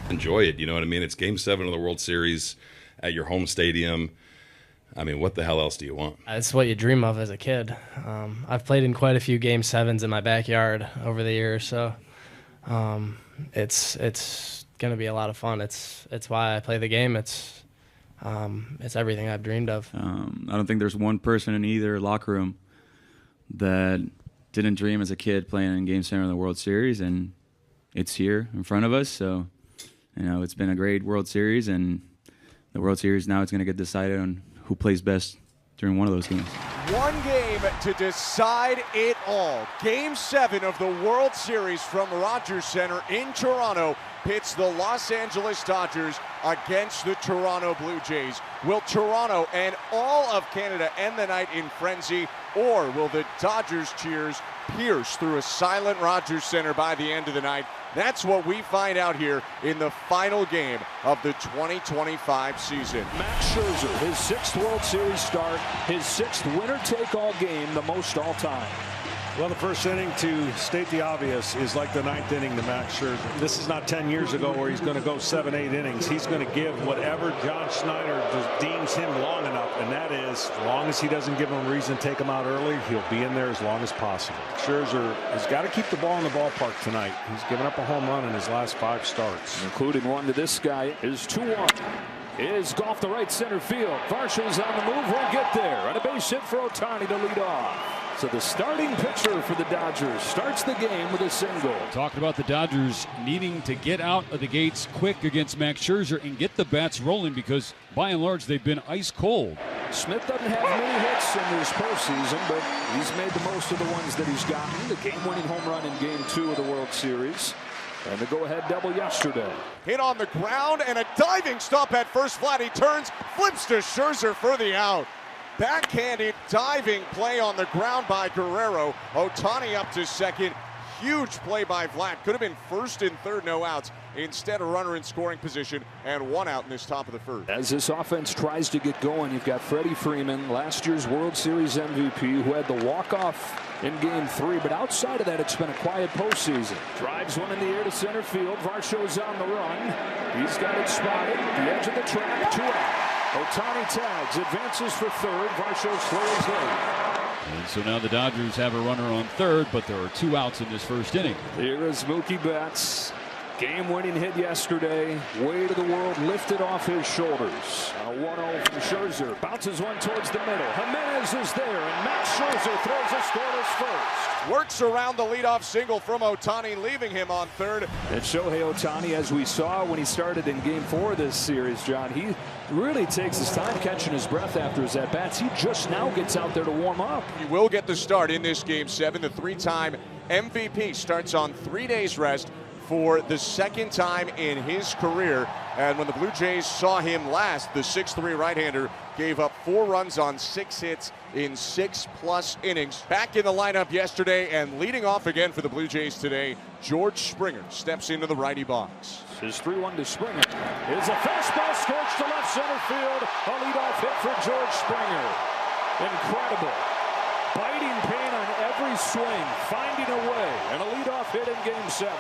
enjoy it. You know what I mean? It's Game 7 of the World Series at your home stadium. I mean, what the hell else do you want? It's what you dream of as a kid. I've played in quite a few Game 7s in my backyard over the years, so it's going to be a lot of fun. It's why I play the game. It's everything I've dreamed of. I don't think there's one person in either locker room that didn't dream as a kid playing in Game 7 of the World Series, and it's here in front of us. So, it's been a great World Series, and the World Series now it's going to get decided on who plays best during one of those games. One game to decide it all. Game 7 of the World Series from Rogers Center in Toronto pits the Los Angeles Dodgers against the Toronto Blue Jays. Will Toronto and all of Canada end the night in frenzy, or will the Dodgers cheers pierce through a silent Rogers Center by the end of the night? That's what we find out here in the final game of the 2025 season. Max Scherzer, his 6th World Series start, his 6th winner-take-all game, the most all-time. Well, the first inning, to state the obvious, is like the 9th inning to Max Scherzer. This is not 10 years ago where he's going to go 7, 8 innings. He's going to give whatever John Schneider deems him long enough, and that is, as long as he doesn't give him a reason to take him out early, he'll be in there as long as possible. Scherzer has got to keep the ball in the ballpark tonight. He's given up a home run in his last 5 starts. Including one to this guy is 2-1. Is golf to right center field. Varshall's on the move, won't get there. And a base hit for Ohtani to lead off. So the starting pitcher for the Dodgers starts the game with a single. Talking about the Dodgers needing to get out of the gates quick against Max Scherzer and get the bats rolling, because by and large they've been ice cold. Smith doesn't have many hits in this postseason, but he's made the most of the ones that he's gotten. The game-winning home run in Game 2 of the World Series. And the go-ahead double yesterday. Hit on the ground and a diving stop at first flat. He turns, flips to Scherzer for the out. Backhanded diving play on the ground by Guerrero. Ohtani up to second. Huge play by Vlad. Could have been first and third, no outs. Instead, a runner in scoring position and 1 out in this top of the first. As this offense tries to get going, you've got Freddie Freeman, last year's World Series MVP, who had the walk-off in Game 3. But outside of that, it's been a quiet postseason. Drives one in the air to center field. Varsho's on the run. He's got it spotted. The edge of the track, 2 out. Ohtani tags, advances for third. Varsho slows late. And so now the Dodgers have a runner on third, but there are 2 outs in this first inning. Here is Mookie Betts. Game-winning hit yesterday. Weight of the world lifted off his shoulders. A 1-0 from Scherzer. Bounces one towards the middle. Jimenez is there, and Max Scherzer throws a scoreless first. Works around the leadoff single from Ohtani, leaving him on third. And Shohei Ohtani, as we saw when he started in Game 4 of this series, John, he really takes his time catching his breath after his at-bats. He just now gets out there to warm up. He will get the start in this Game 7. The 3-time MVP starts on 3 days rest for the 2nd time in his career. And when the Blue Jays saw him last, the 6'3" right-hander gave up 4 runs on 6 hits in 6+ innings. Back in the lineup yesterday and leading off again for the Blue Jays today, George Springer steps into the righty box. His 3-1 to Springer is a fastball scorched to left center field. A leadoff hit for George Springer. Incredible. Biting pain on every swing, finding a way, and a leadoff hit in Game 7.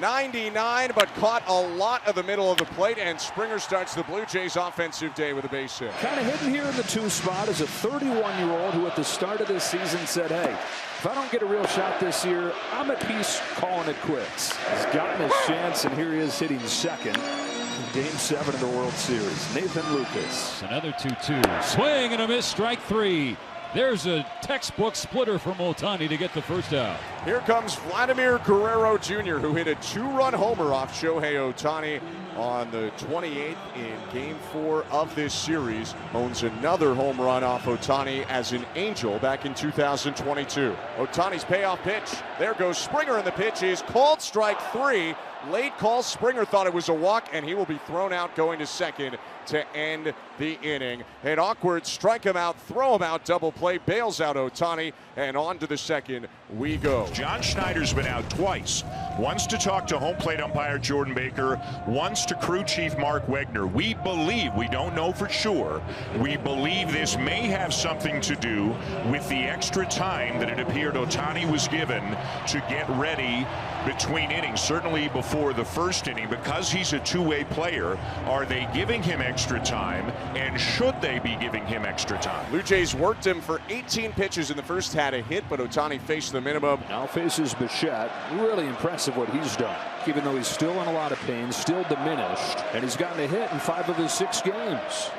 99, but caught a lot of the middle of the plate, and Springer starts the Blue Jays offensive day with a base hit. Kind of hidden here in the 2 spot is a 31-year-old who at the start of this season said, hey, if I don't get a real shot this year, I'm at peace calling it quits. He's gotten his chance, and here he is hitting second in Game 7 of the World Series. Nathan Lucas. Another 2-2. Swing and a miss, strike 3. There's a textbook splitter from Ohtani to get the first out. Here comes Vladimir Guerrero Jr., who hit a 2-run homer off Shohei Ohtani on the 28th in Game 4 of this series. Owns another home run off Ohtani as an Angel back in 2022. Ohtani's payoff pitch. There goes Springer, and the pitch is called strike 3. Late call. Springer thought it was a walk, and he will be thrown out going to second to end the inning. An awkward strike him out, throw him out, double play, bails out Ohtani, and on to the second we go. John Schneider's been out twice. once to talk to home plate umpire Jordan Baker, once to crew chief Mark Wegner. We believe, we don't know for sure, we believe this may have something to do with the extra time that it appeared Ohtani was given to get ready between innings, certainly before the first inning. Because he's a two-way player, are they giving him extra time, and should they be giving him extra time? Blue Jays worked him for 18 pitches in the first, had a hit, but Ohtani faced the minimum. Now faces Bichette. Really impressive what he's done, even though he's still in a lot of pain, still diminished, and he's gotten a hit in 5 of his 6 games.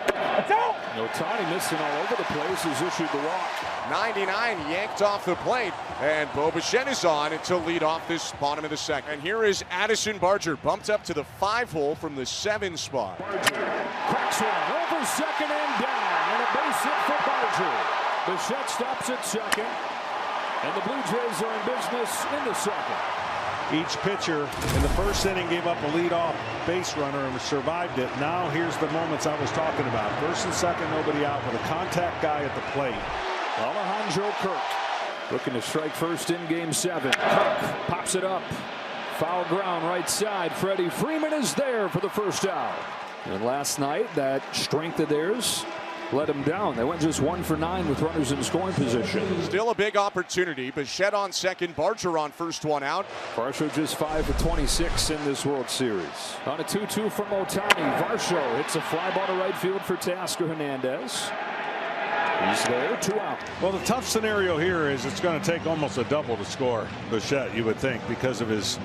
Ohtani missing all over the place, has issued the walk. 99 yanked off the plate, and Bo Bichette is on to lead off this bottom of the second. And here is Addison Barger, bumped up to the 5 hole from the 7 spot. Barger cracks one over second and down, and a base hit for Barger. Bichette stops at second, and the Blue Jays are in business in the second. Each pitcher in the first inning gave up a leadoff base runner and survived it. Now here's the moments I was talking about. First and second, nobody out with a contact guy at the plate. Alejandro Kirk looking to strike first in Game 7. Kirk pops it up. Foul ground right side. Freddie Freeman is there for the first out. And last night, that strength of theirs let him down. They went just 1 for 9 with runners in scoring position. Still a big opportunity. Bichette on second, Barger on first, one out. Varsho just 5 for 26 in this World Series. On a 2-2 from Ohtani. Varsho hits a fly ball to right field for Teoscar Hernandez. He's there, 2 out. Well, the tough scenario here is it's going to take almost a double to score Bichette, you would think, because of his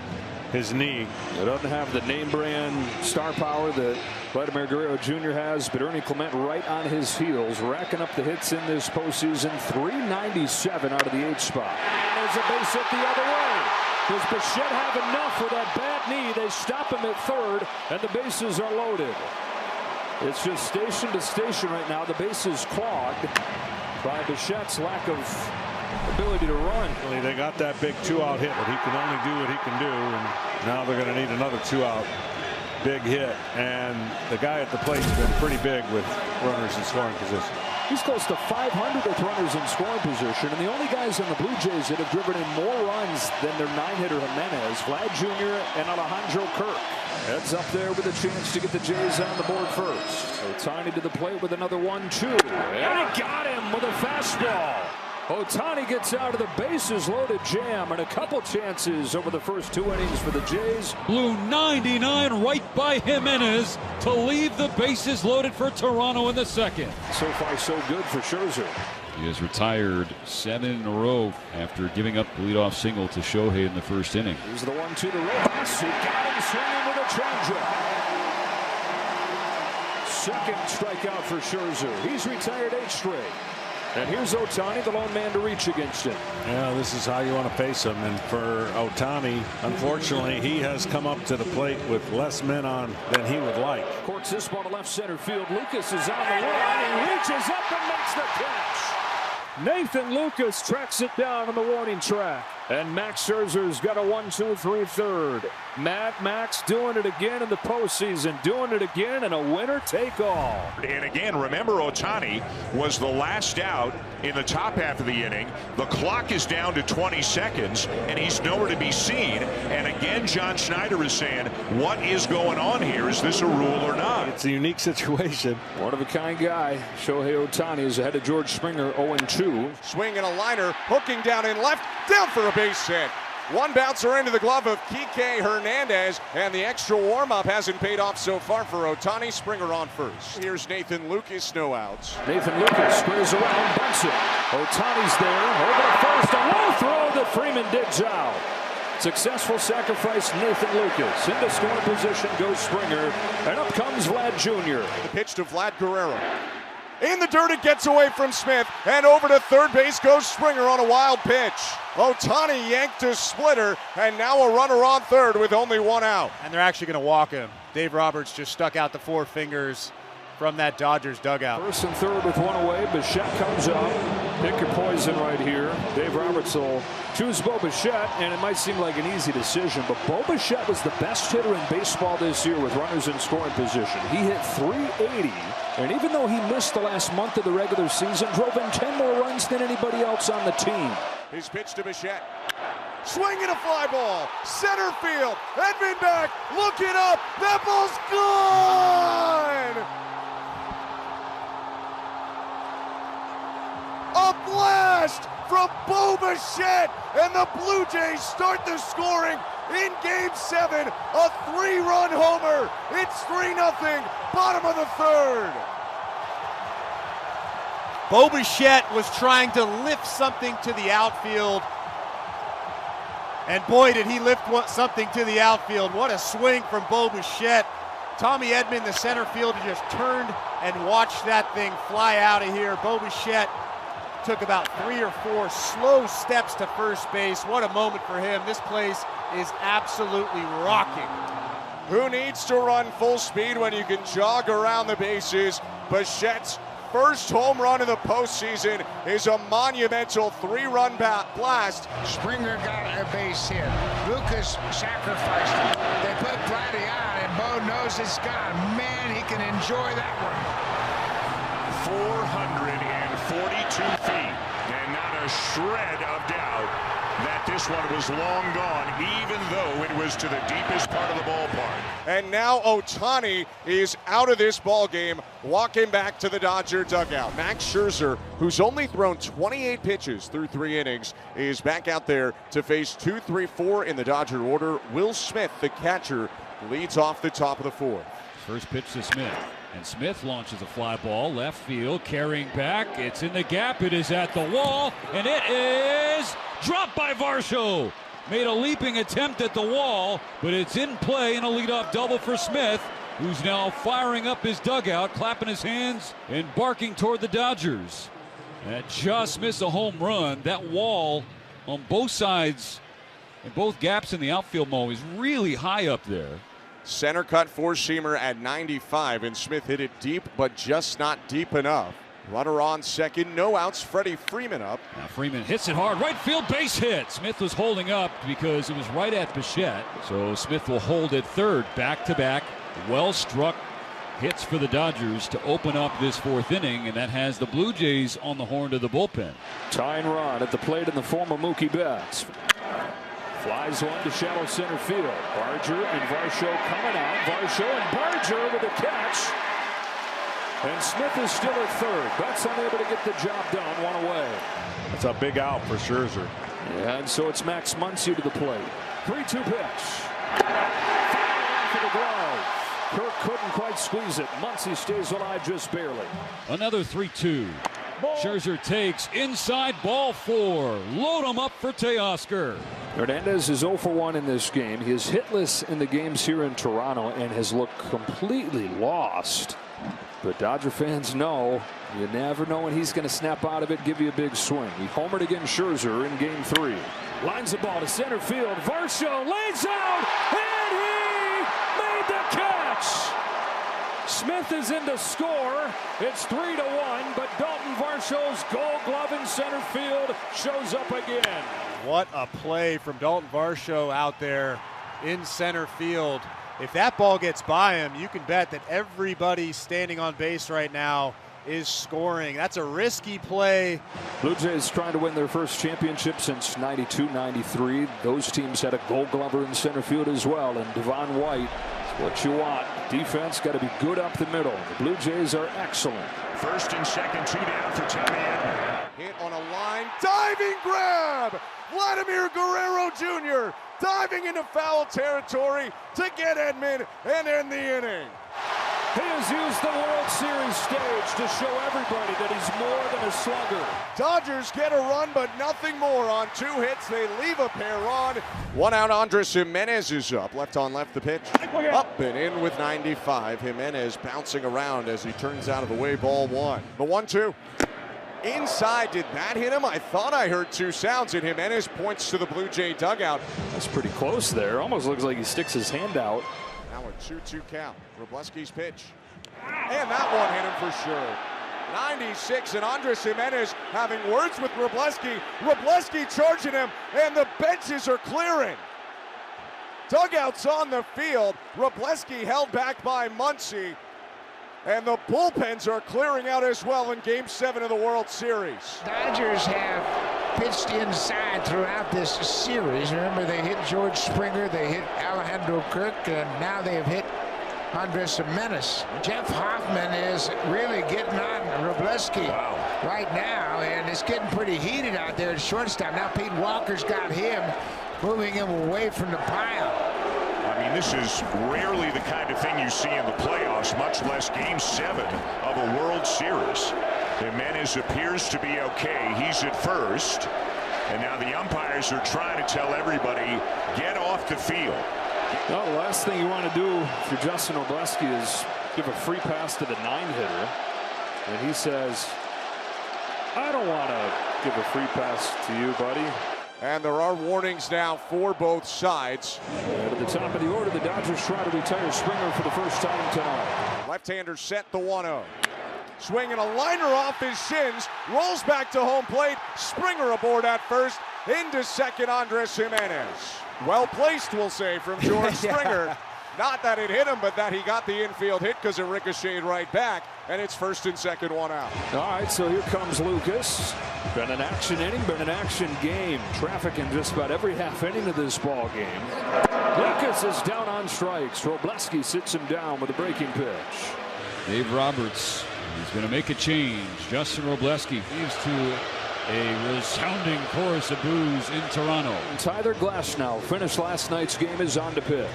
knee. It doesn't have the name brand star power that Vladimir Guerrero Jr. has, but Ernie Clement right on his heels, racking up the hits in this postseason. 397 out of the 8th spot. And there's a base hit the other way. Does Bichette have enough for that bad knee? They stop him at third, and the bases are loaded. It's just station to station right now. The base is clogged by Bichette's lack of ability to run. They got that big 2-out hit, but he can only do what he can do, and now they're going to need another 2-out big hit. And the guy at the plate's been pretty big with runners in scoring position. He's close to 500 with runners in scoring position, and the only guys on the Blue Jays that have driven in more runs than their 9-hitter Jimenez, Vlad Jr. and Alejandro Kirk. Heads up there with a chance to get the Jays on the board first. Ohtani to the plate with another 1-2, and he got him with a fastball. Ohtani gets out of the bases loaded jam, and a couple chances over the first 2 innings for the Jays. Blue 99 right by Jimenez to leave the bases loaded for Toronto in the second. So far so good for Scherzer. He has retired 7 in a row after giving up the leadoff single to Shohei in the first inning. Here's the 1-2 to Rojas, who got him swinging with a changeup. Second strikeout for Scherzer. He's retired 8 straight. And here's Ohtani, the lone man to reach against him. Yeah, this is how you want to face him. And for Ohtani, unfortunately, he has come up to the plate with less men on than he would like. Courts this ball to left center field. Lucas is on the run. He reaches up and makes the catch. Nathan Lucas tracks it down on the warning track. And Max Scherzer's got a 1-2-3 third. Mad Max doing it again in the postseason, doing it again, and a winner take all. And again, remember, Ohtani was the last out in the top half of the inning. The clock is down to 20 seconds, and he's nowhere to be seen. And again, John Schneider is saying, what is going on here? Is this a rule or not? It's a unique situation. One of a kind guy. Shohei Ohtani is ahead of George Springer, 0-2. Swing and a liner, hooking down in left, down for a base hit. One bouncer into the glove of Kike Hernandez, and the extra warm-up hasn't paid off so far for Ohtani. Springer on first. Here's Nathan Lucas, no outs. Nathan Lucas squares around, bunts it. Ohtani's there, over to first, a low throw that Freeman digs out. Successful sacrifice, Nathan Lucas. Into scoring position goes Springer, and up comes Vlad Jr. The pitch to Vlad Guerrero. In the dirt, it gets away from Smith, and over to third base goes Springer on a wild pitch. Ohtani yanked a splitter, and now a runner on third with only 1 out. And they're actually going to walk him. Dave Roberts just stuck out the 4 fingers from that Dodgers dugout. First and third with 1 away. Bichette comes up. Pick your poison right here. Dave Roberts will choose Bo Bichette, and it might seem like an easy decision, but Bo Bichette was the best hitter in baseball this year with runners in scoring position. He hit .380, and even though he missed the last month of the regular season, drove in 10 more runs than anybody else on the team. His pitch to Bichette. swinging a fly ball, center field, Edman back, looking up, that ball's gone! A blast from Bo Bichette, and the Blue Jays start the scoring in Game 7, a 3-run homer. It's 3-0, bottom of the third. Bo Bichette was trying to lift something to the outfield, and boy, did he lift something to the outfield. What a swing from Bo Bichette. Tommy Edman, the center fielder, just turned and watched that thing fly out of here. Bo Bichette took about 3 or 4 slow steps to first base. What a moment for him. This place is absolutely rocking. Who needs to run full speed when you can jog around the bases? Bichette's first home run of the postseason is a monumental 3-run blast. Springer got a base hit. Lucas sacrificed it. They put Vladdy on, and Bo knows it's gone. Man, he can enjoy that one. 442 feet, and not a shred of doubt that this one was long gone, even though it was to the deepest part of the ballpark. And now Ohtani is out of this ball game, walking back to the Dodger dugout. Max Scherzer, who's only thrown 28 pitches through 3 innings, is back out there to face 2, 3, 4 in the Dodger order. Will Smith, the catcher, leads off the top of the 4th. First pitch to Smith. And Smith launches a fly ball, left field, carrying back. It's in the gap. It is at the wall, and it is dropped by Varsho. Made a leaping attempt at the wall, but it's in play, and a leadoff double for Smith, who's now firing up his dugout, clapping his hands and barking toward the Dodgers. That just missed a home run. That wall on both sides and both gaps in the outfield, Mo, is really high up there. Center cut four-seamer at 95, and Smith hit it deep, but just not deep enough. Runner on second, no outs. Freddie Freeman up. Now Freeman hits it hard, right field, base hit. Smith was holding up because it was right at Bichette. So Smith will hold at third, back-to-back, well-struck hits for the Dodgers to open up this 4th inning, and that has the Blue Jays on the horn to the bullpen. Tying run at the plate in the form of Mookie Betts. Flies one to shallow center field. Barger and Varsho coming out. Varsho and Barger with a catch. And Smith is still at third. Betts unable to get the job done. One away. That's a big out for Scherzer. And so it's Max Muncy to the plate. 3-2 pitch. Foul off of the glove. Kirk couldn't quite squeeze it. Muncy stays alive just barely. Another 3-2. Scherzer takes inside, ball 4. Load him up for Teoscar. Hernandez is 0 for 1 in this game. He is hitless in the games here in Toronto and has looked completely lost. But Dodger fans know you never know when he's going to snap out of it, give you a big swing. He homered against Scherzer in Game 3. Lines the ball to center field. Varsho lays out, and he made the catch. Smith is in to score. It's 3-1, but Dalton Varsho's Gold Glove in center field shows up again. What a play from Dalton Varsho out there in center field. If that ball gets by him, you can bet that everybody standing on base right now is scoring. That's a risky play. Blue Jays trying to win their first championship since 92-93. Those teams had a Gold Glover in center field as well, and Devon White. What you want. Defense got to be good up the middle. The Blue Jays are excellent. First and second, 2 down for Tommy Edman. Hit on a line, diving grab! Vladimir Guerrero Jr. diving into foul territory to get Edman and end the inning. He has used the World Series stage to show everybody that he's more than a slugger. Dodgers get a run, but nothing more on 2 hits. They leave a pair on. 1 out, Andres Jimenez is up. Left on left the pitch. Up and in with 95. Jimenez bouncing around as he turns out of the way, ball 1. The 1-2. Inside, did that hit him? I thought I heard 2 sounds, and Jimenez points to the Blue Jay dugout. That's pretty close there. Almost looks like he sticks his hand out. Now a 2-2 count. Wroblewski's pitch. And that one hit him for sure. 96, and Andres Jimenez having words with Wroblewski. Wroblewski charging him, and the benches are clearing. Dugouts on the field. Wroblewski held back by Muncy. And the bullpens are clearing out as well in Game 7 of the World Series. Dodgers have pitched inside throughout this series. Remember, they hit George Springer, they hit Alejandro Kirk, and now they've hit Andres Gimenez. Jeff Hoffman is really getting on Wrobleski right now, and it's getting pretty heated out there at shortstop. Now Pete Walker's got him, moving him away from the pile. I mean, this is rarely the kind of thing you see in the playoffs, much less Game 7 of a World Series. Gimenez appears to be okay. He's at first, and now the umpires are trying to tell everybody, get off the field. Well, the last thing you want to do for Justin Wrobleski is give a free pass to the 9-hitter. And he says, I don't want to give a free pass to you, buddy. And there are warnings now for both sides. And at the top of the order, the Dodgers try to retire Springer for the first time tonight. Left-hander set the 1-0. Swinging a liner off his shins, rolls back to home plate. Springer aboard at first, into second, Andres Gimenez. Well placed, we'll say, from George Springer. Not that it hit him, but that he got the infield hit because it ricocheted right back, and it's first and second, 1 out. All right, so here comes Lucas. Been an action inning, been an action game. Traffic in just about every half inning of this ball game. Lucas is down on strikes. Wrobleski sits him down with a breaking pitch. Dave Roberts is going to make a change. Justin Wrobleski leaves to a resounding chorus of boos in Toronto. Tyler Glasnow finished last night's game, is on to pitch.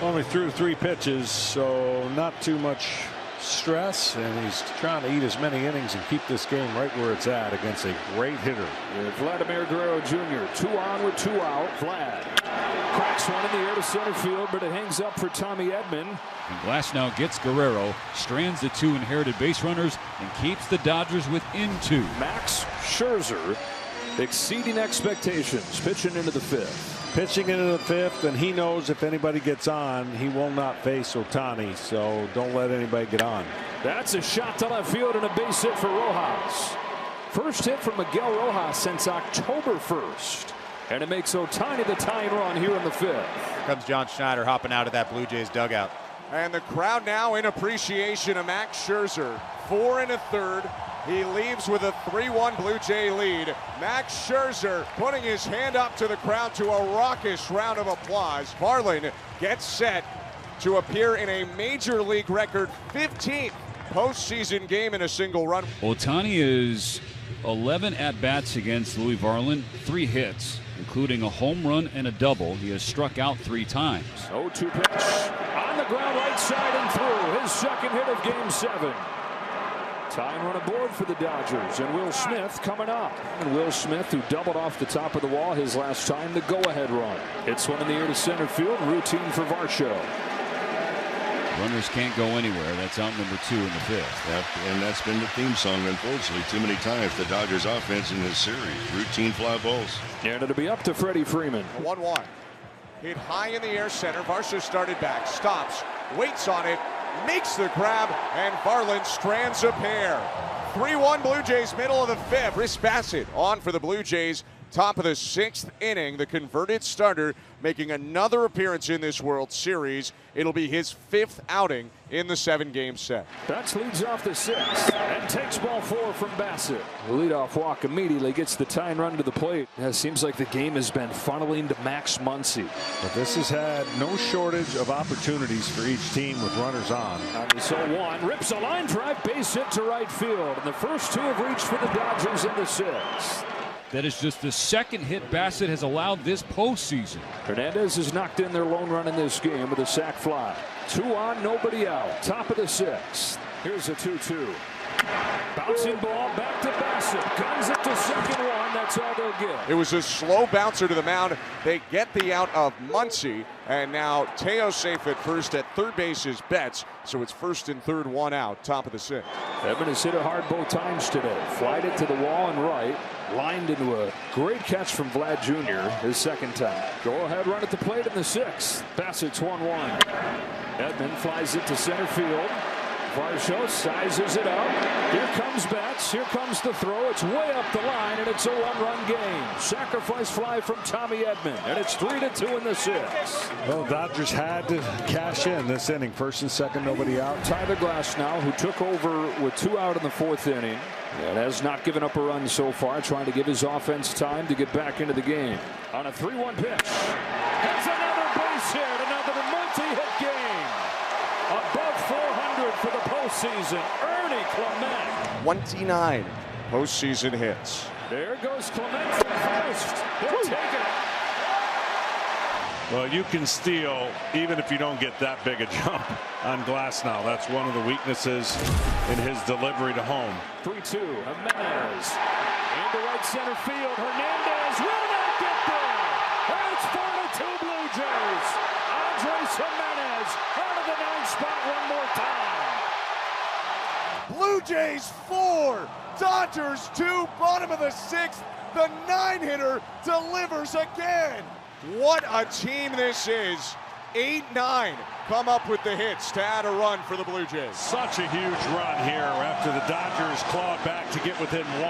Only threw 3 pitches, so not too much stress, and he's trying to eat as many innings and keep this game right where it's at against a great hitter. Vladimir Guerrero Jr. 2 on with 2 out. Vlad cracks one in the air to center field, but it hangs up for Tommy Edman. And Glasnow gets Guerrero, strands the 2 inherited base runners, and keeps the Dodgers within 2. Max Scherzer exceeding expectations, pitching into the 5th. Pitching into the 5th, and he knows if anybody gets on, he will not face Ohtani, so don't let anybody get on. That's a shot to left field and a base hit for Rojas. First hit from Miguel Rojas since October 1st. And it makes Ohtani the tying run here in the 5th. Here comes John Schneider hopping out of that Blue Jays dugout. And the crowd now in appreciation of Max Scherzer. 4 1/3. He leaves with a 3-1 Blue Jay lead. Max Scherzer putting his hand up to the crowd to a raucous round of applause. Varland gets set to appear in a major league record 15th postseason game in a single run. Ohtani is 11 at-bats against Louis Varland, 3 hits, including a home run and a double. He has struck out 3 times. 0-2 pitch on the ground right side and through. His second hit of Game 7. Tying run aboard for the Dodgers, and Will Smith coming up. And Will Smith, who doubled off the top of the wall his last time, the go-ahead run. Hits one in the air to center field, routine for Varsho. Runners can't go anywhere. That's out number 2 in the 5th. And that's been the theme song, unfortunately, too many times. The Dodgers offense in this series, routine fly balls. And it'll be up to Freddie Freeman. 1-1. Hit high in the air center. Varsho started back, stops, waits on it, makes the grab, and Varland strands a pair. 3-1 Blue Jays, middle of the 5th. Chris Bassitt on for the Blue Jays. Top of the 6th inning, the converted starter making another appearance in this World Series. It'll be his 5th outing in the 7-game set. Betts leads off the 6th and takes ball 4 from Bassitt. The leadoff walk immediately gets the tying run to the plate. It seems like the game has been funneling to Max Muncy. But this has had no shortage of opportunities for each team with runners on. So 1 rips a line drive, base hit to right field. And the first 2 have reached for the Dodgers in the 6th. That is just the second hit Bassitt has allowed this postseason. Hernandez has knocked in their lone run in this game with a sac fly. 2 on, nobody out. Top of the 6th. Here's a 2-2. Bouncing ball back to Bassitt. Guns it to second 1. That's all they'll get. It was a slow bouncer to the mound. They get the out of Muncy. And now Teo safe at first. At third base is Betts. So it's first and third, 1 out. Top of the 6th. Edman has hit it hard both times today. Flied it to the wall and right. Lined into a great catch from Vlad Jr. his second time. Go ahead run at the plate in the 6th. Bassitt's 1-1. Edman flies it to center field. Varsho sizes it up. Here comes Betts. Here comes the throw. It's way up the line, and it's a one-run game. Sacrifice fly from Tommy Edman, and it's 3-2 in the 6th. Well, Dodgers had to cash in this inning. First and second, nobody out. Tyler Glasnow, who took over with 2 out in the 4th inning, and has not given up a run so far, trying to give his offense time to get back into the game. On a 3-1 pitch. Has another base hit, another multi-hit game. Above 400 for the postseason. Ernie Clement. 29 postseason hits. There goes Clement from first. He'll take it. Well, you can steal even if you don't get that big a jump on Glasnow. That's one of the weaknesses in his delivery to home. 3-2. Jimenez into right center field. Hernandez will not get there. And it's 4-2 Blue Jays. Andres Jimenez out of the 9th spot one more time. Blue Jays 4, Dodgers 2, bottom of the 6th. The 9-hitter delivers again. What a team this is. 8-9 come up with the hits to add a run for the Blue Jays. Such a huge run here after the Dodgers clawed back to get within 1.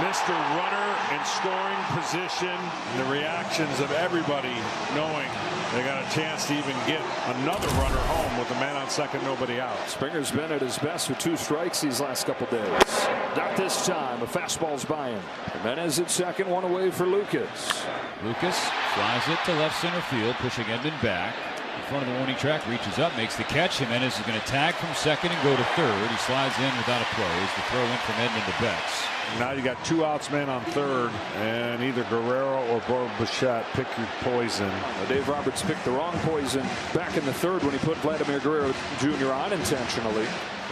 Mr. Runner in scoring position. And the reactions of everybody knowing they got a chance to even get another runner home with a man on second, nobody out. Springer's been at his best with 2 strikes these last couple days. Not this time. A fastball's by him. Jimenez at second, 1 away for Lucas. Lucas flies it to left center field, pushing Edman back. In front of the warning track, reaches up, makes the catch. Jimenez is going to tag from second and go to third. He slides in without a play. It's the throw in from Edman to Betts. Now you got 2 outs, man on third, and either Guerrero or Bo Bichette, pick your poison. Dave Roberts picked the wrong poison back in the 3rd when he put Vladimir Guerrero Jr. on intentionally.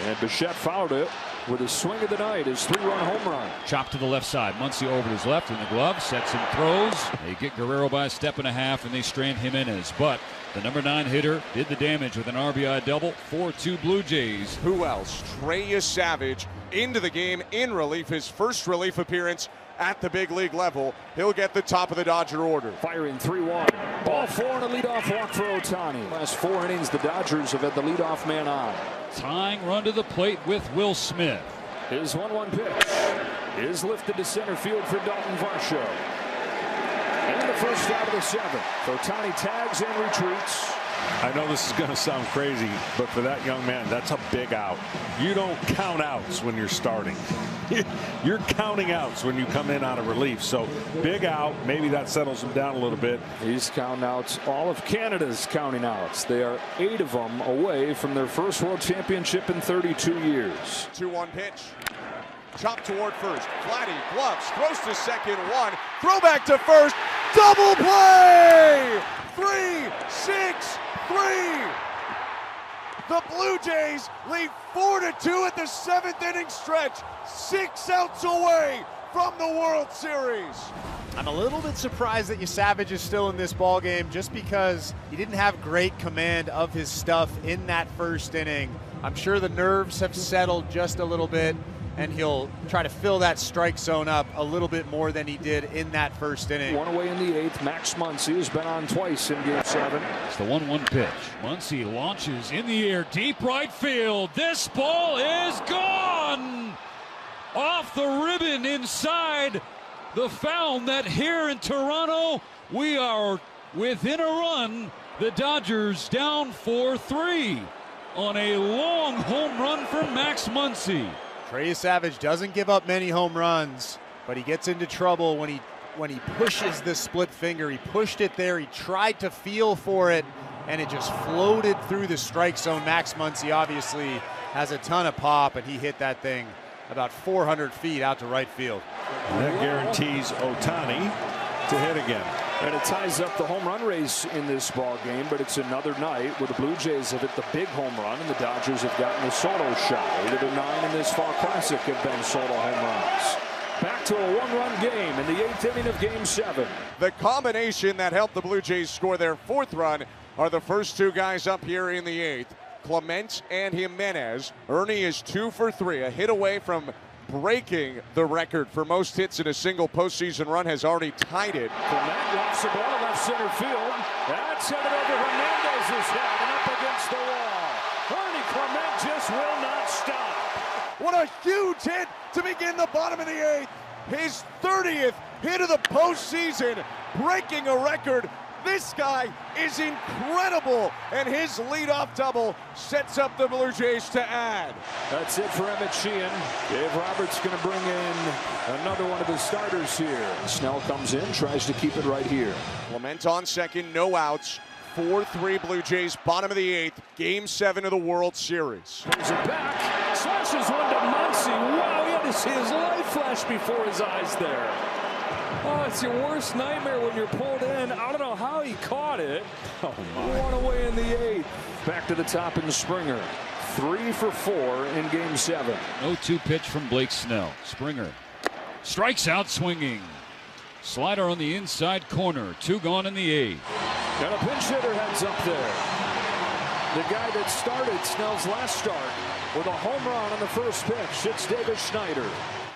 And Bichette fouled it with his swing of the night, his 3-run home run. Chopped to the left side. Muncy over his left in the glove, sets and throws. They get Guerrero by a step and a half, and they strand Jimenez. But the number 9 hitter did the damage with an RBI double. 4-2 Blue Jays. Who else? Trey Savage into the game in relief. His first relief appearance at the big league level. He'll get the top of the Dodger order. Firing 3-1. Ball 4 and a leadoff walk for Ohtani. Last 4 innings, the Dodgers have had the leadoff man on. Tying run to the plate with Will Smith. His 1-1 pitch is lifted to center field for Dalton Varsho. And the first out of the 7th. Ohtani tags and retreats. I know this is going to sound crazy, but for that young man, that's a big out. You don't count outs when you're starting. You're counting outs when you come in out of relief. So big out, maybe that settles him down a little bit. He's counting outs. All of Canada's counting outs. They are 8 of them away from their first World Championship in 32 years. 2-1 pitch. Chop toward first. Vladdy bluffs, throws to second, 1. Throw back to first. Double play! 3-6-3. The Blue Jays lead 4-2 at the 7th inning stretch. 6 outs away from the World Series. I'm a little bit surprised that Savage is still in this ball game just because he didn't have great command of his stuff in that first inning. I'm sure the nerves have settled just a little bit, and he'll try to fill that strike zone up a little bit more than he did in that first inning. 1 away in the 8th. Max Muncy has been on twice in Game 7. It's the 1-1 pitch. Muncy launches in the air, deep right field. This ball is gone! Off the ribbon inside the foul net here in Toronto. We are within a run. The Dodgers down 4-3 on a long home run from Max Muncy. Trey Savage doesn't give up many home runs, but he gets into trouble when he pushes this split finger. He pushed it there. He tried to feel for it, and it just floated through the strike zone. Max Muncy obviously has a ton of pop, and he hit that thing about 400 feet out to right field. And that guarantees Ohtani to hit again. And it ties up the home run race in this ball game, but it's another night where the Blue Jays have hit the big home run and the Dodgers have gotten the Soto shot. 8 of the 9 in this Fall Classic have been Soto home runs. Back to a 1-run game in the 8th inning of Game 7. The combination that helped the Blue Jays score their 4th run are the first 2 guys up here in the 8th, Clement and Jimenez. Ernie is 2 for 3, a hit away from breaking the record for most hits in a single postseason run, has already tied it. Clement lofts the ball left center field. That's headed over Hernandez's head and up against the wall. Ernie Clement just will not stop. What a huge hit to begin the bottom of the 8th. His 30th hit of the postseason, breaking a record. This guy is incredible, and his leadoff double sets up the Blue Jays to add. That's it for Emmett Sheehan. Dave Roberts going to bring in another one of the starters here. Snell comes in, tries to keep it right here. Clement on second, no outs. 4-3 Blue Jays, bottom of the 8th, Game 7 of the World Series. Pulls it back, slashes one to Muncy. Wow, he had to see his light flash before his eyes there. Oh, it's your worst nightmare when you're pulled in. I don't know how he caught it. Oh, my. One away in the 8th. Back to the top in Springer. 3 for 4 in Game 7. 0-2 pitch from Blake Snell. Springer strikes out swinging. Slider on the inside corner. 2 gone in the 8th. And a pinch hitter heads up there. The guy that started Snell's last start with a home run on the first pitch. It's David Schneider.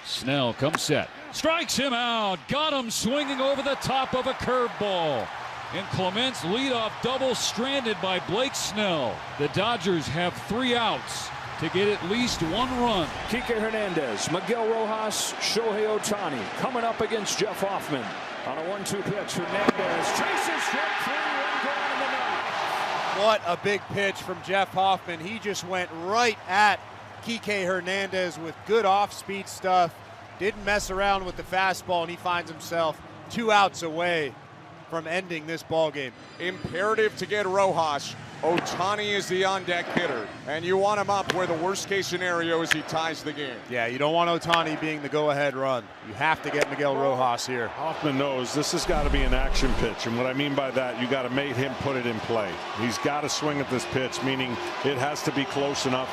Snell comes set. Strikes him out. Got him swinging over the top of a curveball. And Clement's leadoff double stranded by Blake Snell. The Dodgers have 3 outs to get at least 1 run. Kike Hernandez, Miguel Rojas, Shohei Ohtani coming up against Jeff Hoffman. On a 1-2 pitch, Hernandez chases strike 3, 1 gone in the 9th. What a big pitch from Jeff Hoffman. He just went right at Kike Hernandez with good off-speed stuff. Didn't mess around with the fastball, and he finds himself 2 outs away from ending this ball game. Imperative to get Rojas. Ohtani is the on-deck hitter, and you want him up where the worst-case scenario is he ties the game. Yeah, you don't want Ohtani being the go-ahead run. You have to get Miguel Rojas here. Hoffman knows this has got to be an action pitch, and what I mean by that, you got to make him put it in play. He's got to swing at this pitch, meaning it has to be close enough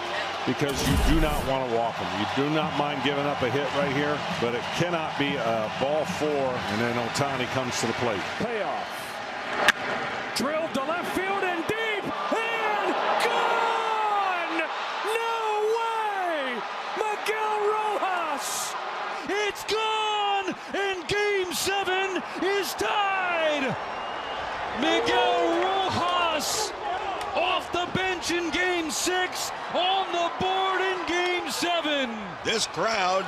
because you do not want to walk him. You do not mind giving up a hit right here, but it cannot be a ball 4, and then Ohtani comes to the plate. Payoff. Drilled to left field and deep, and gone! No way! Miguel Rojas! It's gone, and Game 7 is tied. Miguel Rojas off the bench in Game 6, on the board in Game 7. This crowd,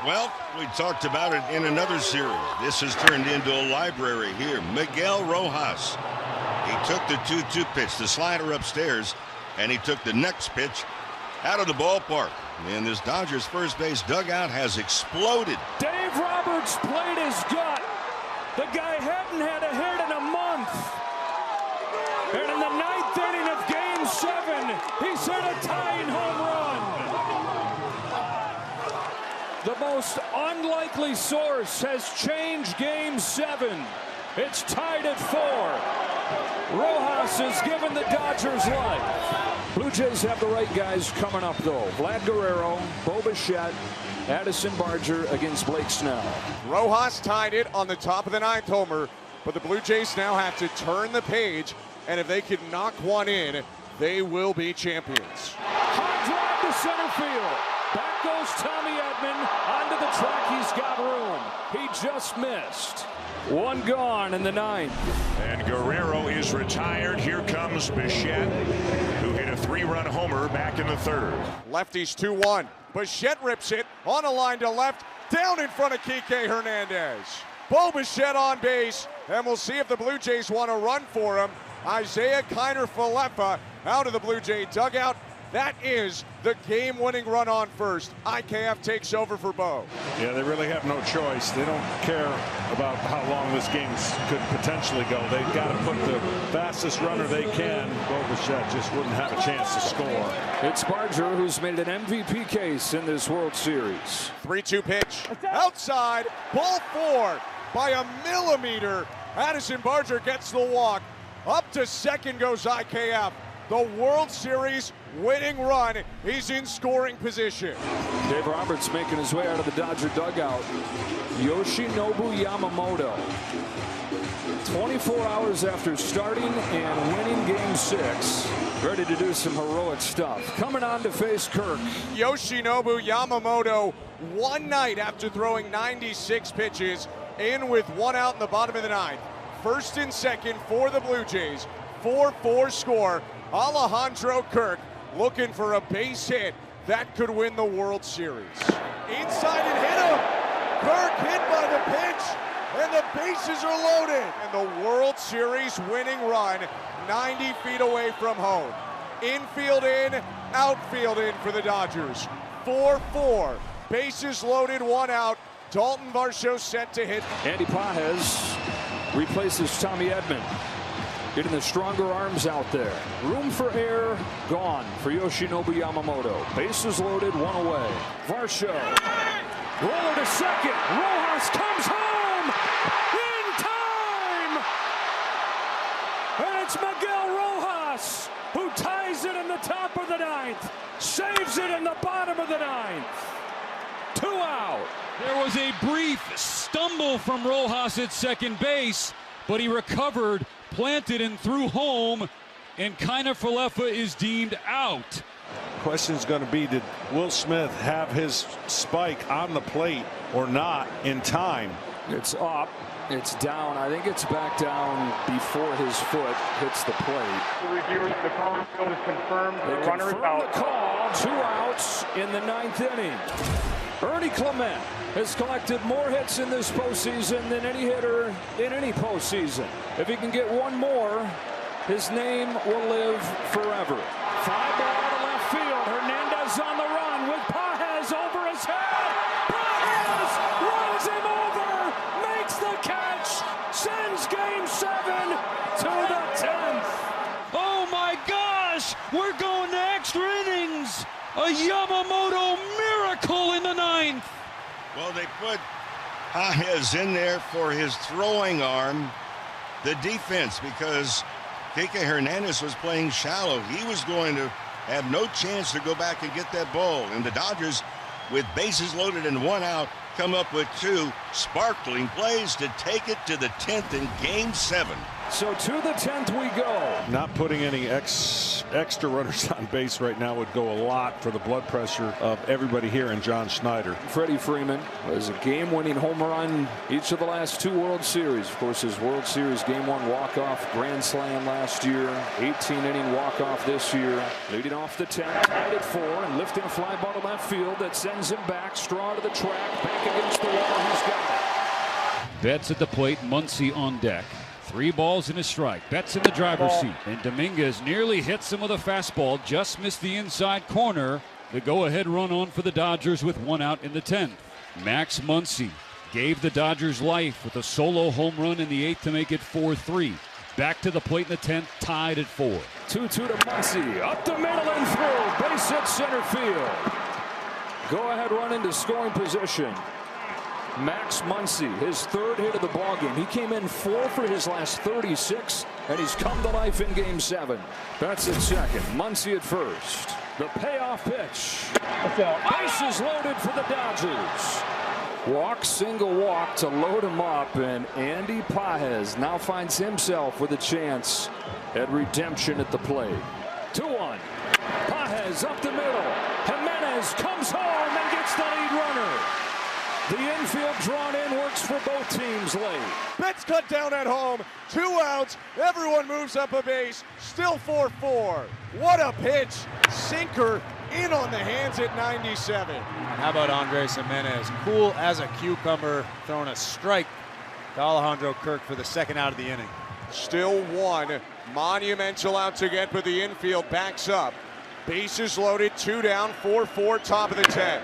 well, we talked about it in another series. This has turned into a library here. Miguel Rojas. He took the 2-2 pitch, the slider upstairs, and he took the next pitch out of the ballpark. And this Dodgers first base dugout has exploded. Dave Roberts played his gut. The guy hadn't had a hit in a month. And in the 9th inning of Game 7, he's hit a tying home run. The most unlikely source has changed Game 7. It's tied at 4. Rojas has given the Dodgers life. Blue Jays have the right guys coming up, though. Vlad Guerrero, Bo Bichette, Addison Barger against Blake Snell. Rojas tied it on the top of the 9th homer, but the Blue Jays now have to turn the page, and if they can knock one in, they will be champions. Hot drive to center field. Back goes Tommy Edman. Onto the track, he's got room. He just missed. 1 gone in the 9th. And Guerrero is retired. Here comes Bichette, who hit a 3-run homer back in the 3rd. Lefties 2-1. Bichette rips it on a line to left, down in front of Kike Hernandez. Bo Bichette on base, and we'll see if the Blue Jays want to run for him. Isaiah Kiner-Falefa out of the Blue Jay dugout. That is the game-winning run on first. IKF takes over for Bo. Yeah, they really have no choice. They don't care about how long this game could potentially go. They've got to put the fastest runner they can. Bo Bichette just wouldn't have a chance to score. It's Barger who's made an MVP case in this World Series. 3-2 pitch. Outside. Ball 4 by a millimeter. Addison Barger gets the walk. Up to second goes IKF. The World Series winning run. He's in scoring position. Dave Roberts making his way out of the Dodger dugout. Yoshinobu Yamamoto. 24 hours after starting and winning Game 6. Ready to do some heroic stuff. Coming on to face Kirk. Yoshinobu Yamamoto, one night after throwing 96 pitches, in with 1 out in the bottom of the 9th. First and second for the Blue Jays. 4-4 score. Alejandro Kirk looking for a base hit that could win the World Series. Inside and hit him. Kirk hit by the pitch, and the bases are loaded. And the World Series winning run 90 feet away from home. Infield in, outfield in for the Dodgers. 4-4. Bases loaded, 1 out. Dalton Varsho set to hit. Andy Pages replaces Tommy Edman. Getting the stronger arms out there. Room for air gone for Yoshinobu Yamamoto. Bases loaded, 1 away. Varsho. Roller to second. Rojas comes home in time. And it's Miguel Rojas who ties it in the top of the 9th. Saves it in the bottom of the 9th. 2 out. There was a brief stumble from Rojas at second base, but he recovered, planted, and threw home, and Kiner-Falefa is deemed out. Question's going to be, did Will Smith have his spike on the plate or not in time? It's up. It's down. I think it's back down before his foot hits the plate. The reviewers of the Collins field has confirmed the runner is out. The call. 2 outs in the 9th inning. Ernie Clement has collected more hits in this postseason than any hitter in any postseason. If he can get 1 more, his name will live forever. Fly ball to left field. Hernandez on the run with Pages over his head. Pages runs him over, makes the catch, sends Game 7 to the 10th. Oh my gosh, we're going to extra innings. A Yamamoto miracle in the 9th. Well, they put Pages in there for his throwing arm, the defense, because Kike Hernandez was playing shallow. He was going to have no chance to go back and get that ball. And the Dodgers, with bases loaded and 1 out, come up with 2 sparkling plays to take it to the 10th in Game 7. So to the 10th we go. Not putting any extra runners on base right now would go a lot for the blood pressure of everybody here and John Schneider. Freddie Freeman was a game-winning home run each of the last 2 World Series. Of course, his World Series Game 1 walk-off grand slam last year. 18-inning walk-off this year. Leading off the 10th, tied at 4, and lifting a fly ball to left field that sends him back. Straw to the track, back against the wall. He's got it. Betts at the plate, Muncy on deck. 3 balls and a strike. Betts in the driver's seat. And Dominguez nearly hits him with a fastball. Just missed the inside corner. The go-ahead run on for the Dodgers with 1 out in the 10th. Max Muncy gave the Dodgers life with a solo home run in the 8th to make it 4-3. Back to the plate in the 10th, tied at 4. 2-2 to Muncy. Up the middle and through. Base hit center field. Go-ahead run into scoring position. Max Muncy, his 3rd hit of the ballgame. He came in 4 for his last 36, and he's come to life in Game 7. That's at second. Muncy at first. The payoff pitch. Bases loaded for the Dodgers. Walk, single walk to load him up, and Andy Pages now finds himself with a chance at redemption at the plate. 2-1. Pages up the middle. Jimenez comes home and gets the lead runner. The infield drawn in works for both teams late. Betts cut down at home. 2 outs. Everyone moves up a base. Still 4-4. What a pitch. Sinker in on the hands at 97. How about Andres Jimenez? Cool as a cucumber, throwing a strike to Alejandro Kirk for the 2nd out of the inning. Still 1. Monumental out to get, but the infield backs up. Bases loaded. 2 down. 4-4. Top of the 10th.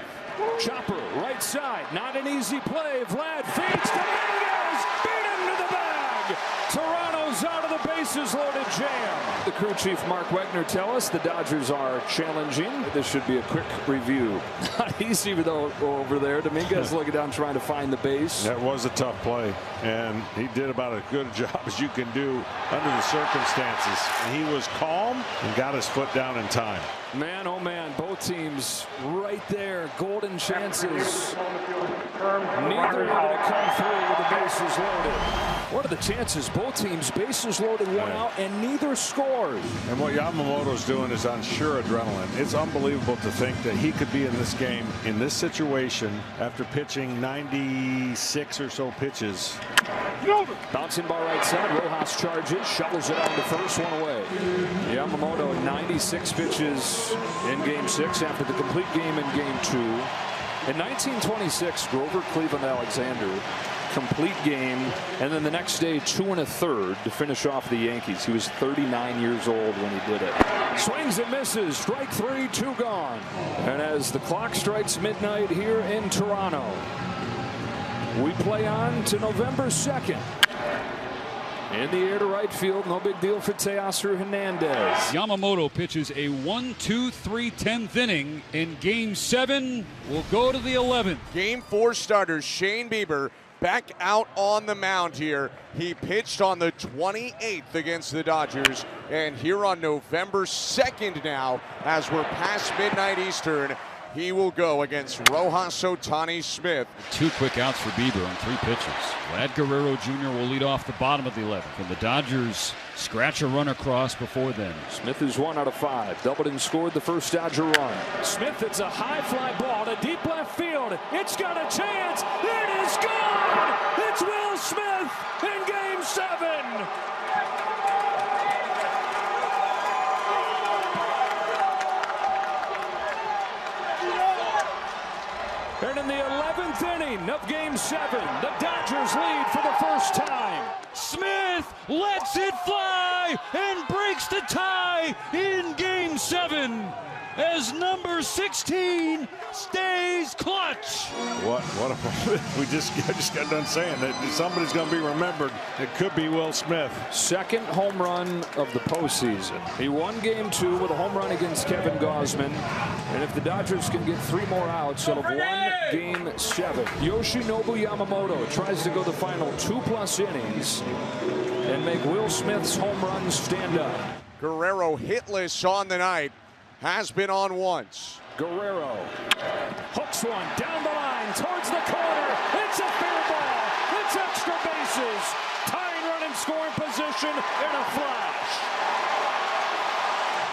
Chopper, right side, not an easy play. Vlad feeds Dominguez, beat him to the bag. Toronto's out of the bases loaded jam. The crew chief Mark Wegner tell us the Dodgers are challenging. This should be a quick review. Not easy though over there. Dominguez looking down trying to find the base. That was a tough play, and he did about as good a job as you can do under the circumstances. He was calm and got his foot down in time. Man, oh man, both teams right there. Golden chances. Neither able to come through with the bases loaded. What are the chances? Both teams bases loaded, 1 out, and neither scored. And what Yamamoto's doing is on sure adrenaline. It's unbelievable to think that he could be in this game, in this situation, after pitching 96 or so pitches. Bouncing ball right side. Rojas charges, shovels it on to first, one away. Yamamoto 96 pitches in Game 6 after the complete game in Game 2. In 1926, Grover Cleveland Alexander, complete game, and then the next day 2 1/3 to finish off the Yankees. He was 39 years old when he did it. Swings and misses. Strike 3, 2 gone. And as the clock strikes midnight here in Toronto, we play on to November 2nd. In the air to right field, no big deal for Teoscar Hernandez. Yamamoto pitches a 1-2-3 10th inning in Game 7. We'll go to the 11th. Game 4 starter Shane Bieber back out on the mound here. He pitched on the 28th against the Dodgers, and here on November 2nd now, as we're past midnight Eastern, he will go against Rojas Ohtani Smith. 2 quick outs for Bieber on 3 pitches. Vlad Guerrero Jr. will lead off the bottom of the 11th, and the Dodgers scratch a run across before then. Smith is 1 out of 5. Doubled and scored the first Dodger run. Smith hits a high fly ball to deep left field. It's got a chance. It is gone. It's Will Smith in Game 7. And in the 11th inning of Game 7, the Dodgers lead for the first time. Smith lets it fly and breaks the tie in Game 7 as number 16 stays clutch. What a I just got done saying that somebody's going to be remembered. It could be Will Smith. Second home run of the postseason. He won Game 2 with a home run against Kevin Gausman. And if the Dodgers can get 3 more outs, they'll have won Game 7. Yoshinobu Yamamoto tries to go the final 2+ innings and make Will Smith's home runs stand up. Guerrero hitless on the night. Has been on once. Guerrero hooks one down the line towards the corner. It's a fair ball. It's extra bases. Tying run in scoring position in a flash.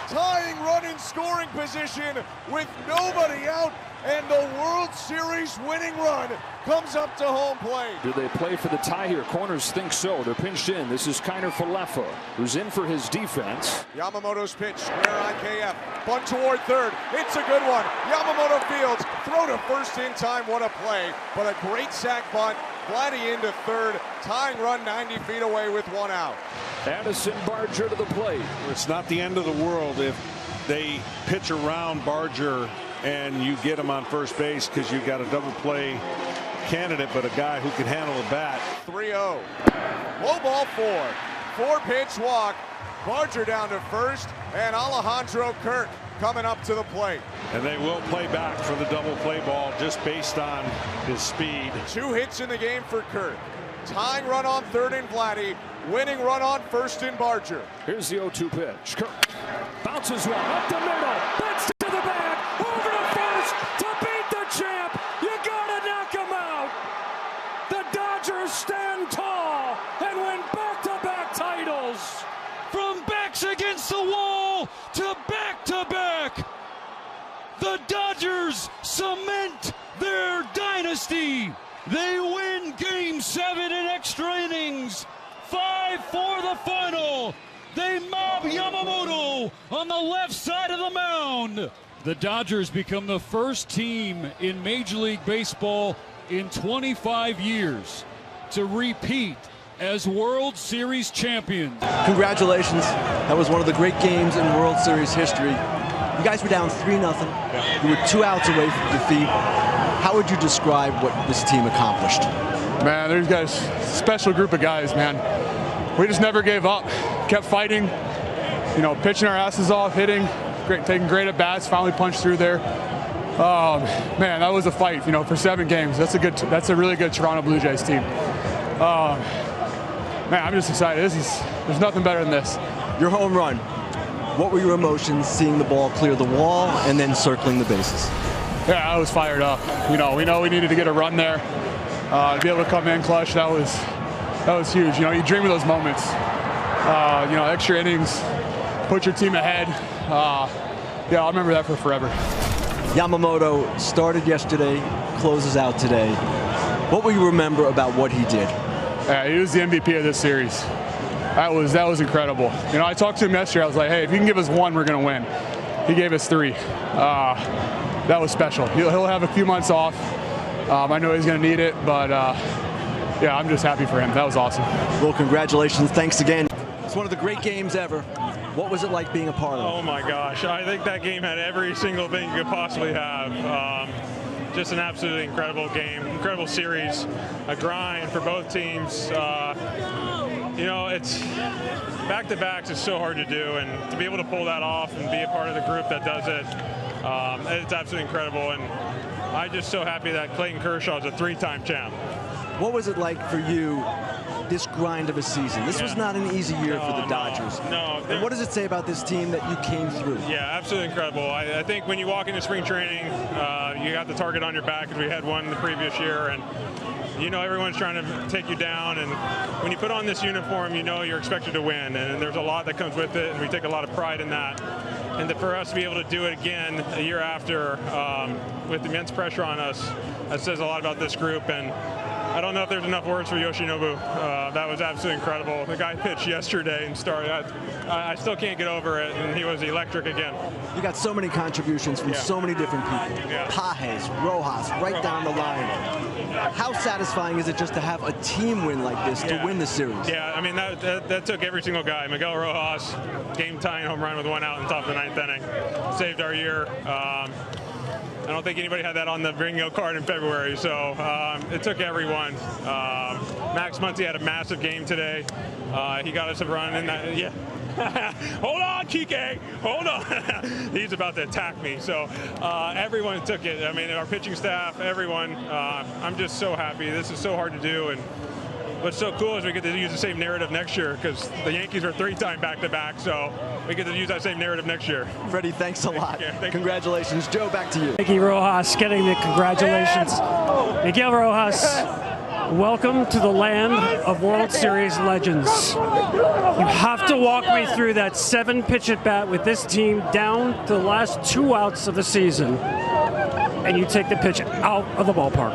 Tying run in scoring position with nobody out, and the World Series winning run comes up to home plate. Do they play for the tie here? Corners think so. They're pinched in. This is Kiner Falefa, who's in for his defense. Yamamoto's pitch, square IKF, bunt toward third. It's a good one. Yamamoto fields, throw to first in time. What a play, but a great sack bunt. Vladdy into third, tying run 90 feet away with 1 out. Addison Barger to the plate. It's not the end of the world if they pitch around Barger and you get him on first base, because you've got a double play candidate, but a guy who can handle the bat. 3-0. Low ball 4. 4-pitch walk. Barger down to first, and Alejandro Kirk coming up to the plate. And they will play back for the double play ball just based on his speed. 2 hits in the game for Kirk. Tying run on third in Vladdy. Winning run on first in Barger. Here's the 0-2 pitch. Kirk bounces one up the middle. That's to the back. Over to first to beat the champ. You gotta knock him out. The Dodgers stand tall and win back-to-back titles. From backs against the wall to back-to-back, the Dodgers cement their dynasty. They win Game 7 in extra innings. 5 for the final. They mob Yamamoto on the left side of the mound. The Dodgers become the first team in Major League Baseball in 25 years to repeat as World Series champions. Congratulations. That was one of the great games in World Series history. You guys were down 3-0. You were 2 outs away from defeat. How would you describe what this team accomplished? Man, these guys, special group of guys, man. We just never gave up. Kept fighting, you know, pitching our asses off, hitting, great, taking great at bats, finally punched through there. Man, that was a fight, you know, for 7 games. That's a really good Toronto Blue Jays team. Man, I'm just excited. There's nothing better than this. Your home run. What were your emotions seeing the ball clear the wall and then circling the bases? Yeah, I was fired up. You know, we needed to get a run there. To be able to come in clutch, that was huge. You know, you dream of those moments. You know, extra innings, put your team ahead. Yeah, I'll remember that for forever. Yamamoto started yesterday, closes out today. What will you remember about what he did? Yeah, he was the MVP of this series. That was incredible. You know, I talked to him yesterday. I was like, hey, if you can give us one, we're going to win. He gave us 3. That was special. He'll have a few months off. I know he's going to need it, but yeah, I'm just happy for him. That was awesome. Well, congratulations. Thanks again. It's one of the great games ever. What was it like being a part of it? Oh my gosh, I think that game had every single thing you could possibly have. Just an absolutely incredible game, incredible series, a grind for both teams. You know, it's back-to-backs is so hard to do, and to be able to pull that off and be a part of the group that does it, it's absolutely incredible. And I'm just so happy that Clayton Kershaw is a 3-time champ. What was it like for you, this grind of a season? This was not an easy year for the Dodgers. No. And what does it say about this team that you came through? Yeah, absolutely incredible. I think when you walk into spring training, you got the target on your back because we had one the previous year, and you know everyone's trying to take you down. And when you put on this uniform, you know you're expected to win, and there's a lot that comes with it, and we take a lot of pride in that. And for us to be able to do it again a year after with immense pressure on us, that says a lot about this group. And I don't know if there's enough words for Yoshinobu. That was absolutely incredible. The guy pitched yesterday and started. I still can't get over it, and he was electric again. You got so many contributions from so many different people. Yeah. Pages, Rojas, right down the line. How satisfying is it just to have a team win like this, to win the series? Yeah, I mean, that took every single guy. Miguel Rojas, game-tying home run with 1 out in the top of the 9th inning. Saved our year. I don't think anybody had that on the bingo card in February, so it took everyone. Max Muncy had a massive game today. He got us a run, and yeah. Hold on, Kike. Hold on. He's about to attack me. So everyone took it. I mean, our pitching staff, everyone. I'm just so happy. This is so hard to do, and what's so cool is we get to use the same narrative next year because the Yankees are 3-time back-to-back, so we get to use that same narrative next year. Freddie, thanks a lot. Congratulations. Joe, back to you. Miguel Rojas getting the congratulations. Miguel Rojas, welcome to the land of World Series legends. You have to walk me through that 7-pitch at-bat with this team down to the last 2 outs of the season, and you take the pitch out of the ballpark.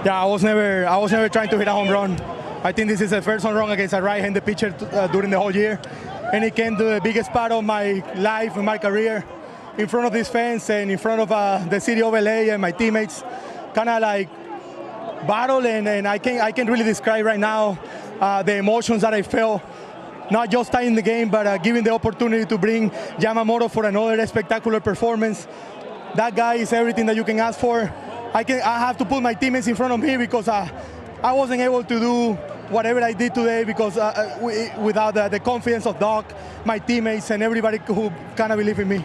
Yeah, I was never trying to hit a home run. I think this is the first home run against a right-handed pitcher during the whole year. And it came to the biggest part of my life and my career in front of this fans and in front of the city of LA and my teammates. Kind of like battle, and I can really describe right now the emotions that I felt. Not just tying the game, but giving the opportunity to bring Yamamoto for another spectacular performance. That guy is everything that you can ask for. I have to put my teammates in front of me because I wasn't able to do whatever I did today because without the confidence of Doc, my teammates, and everybody who kind of believe in me.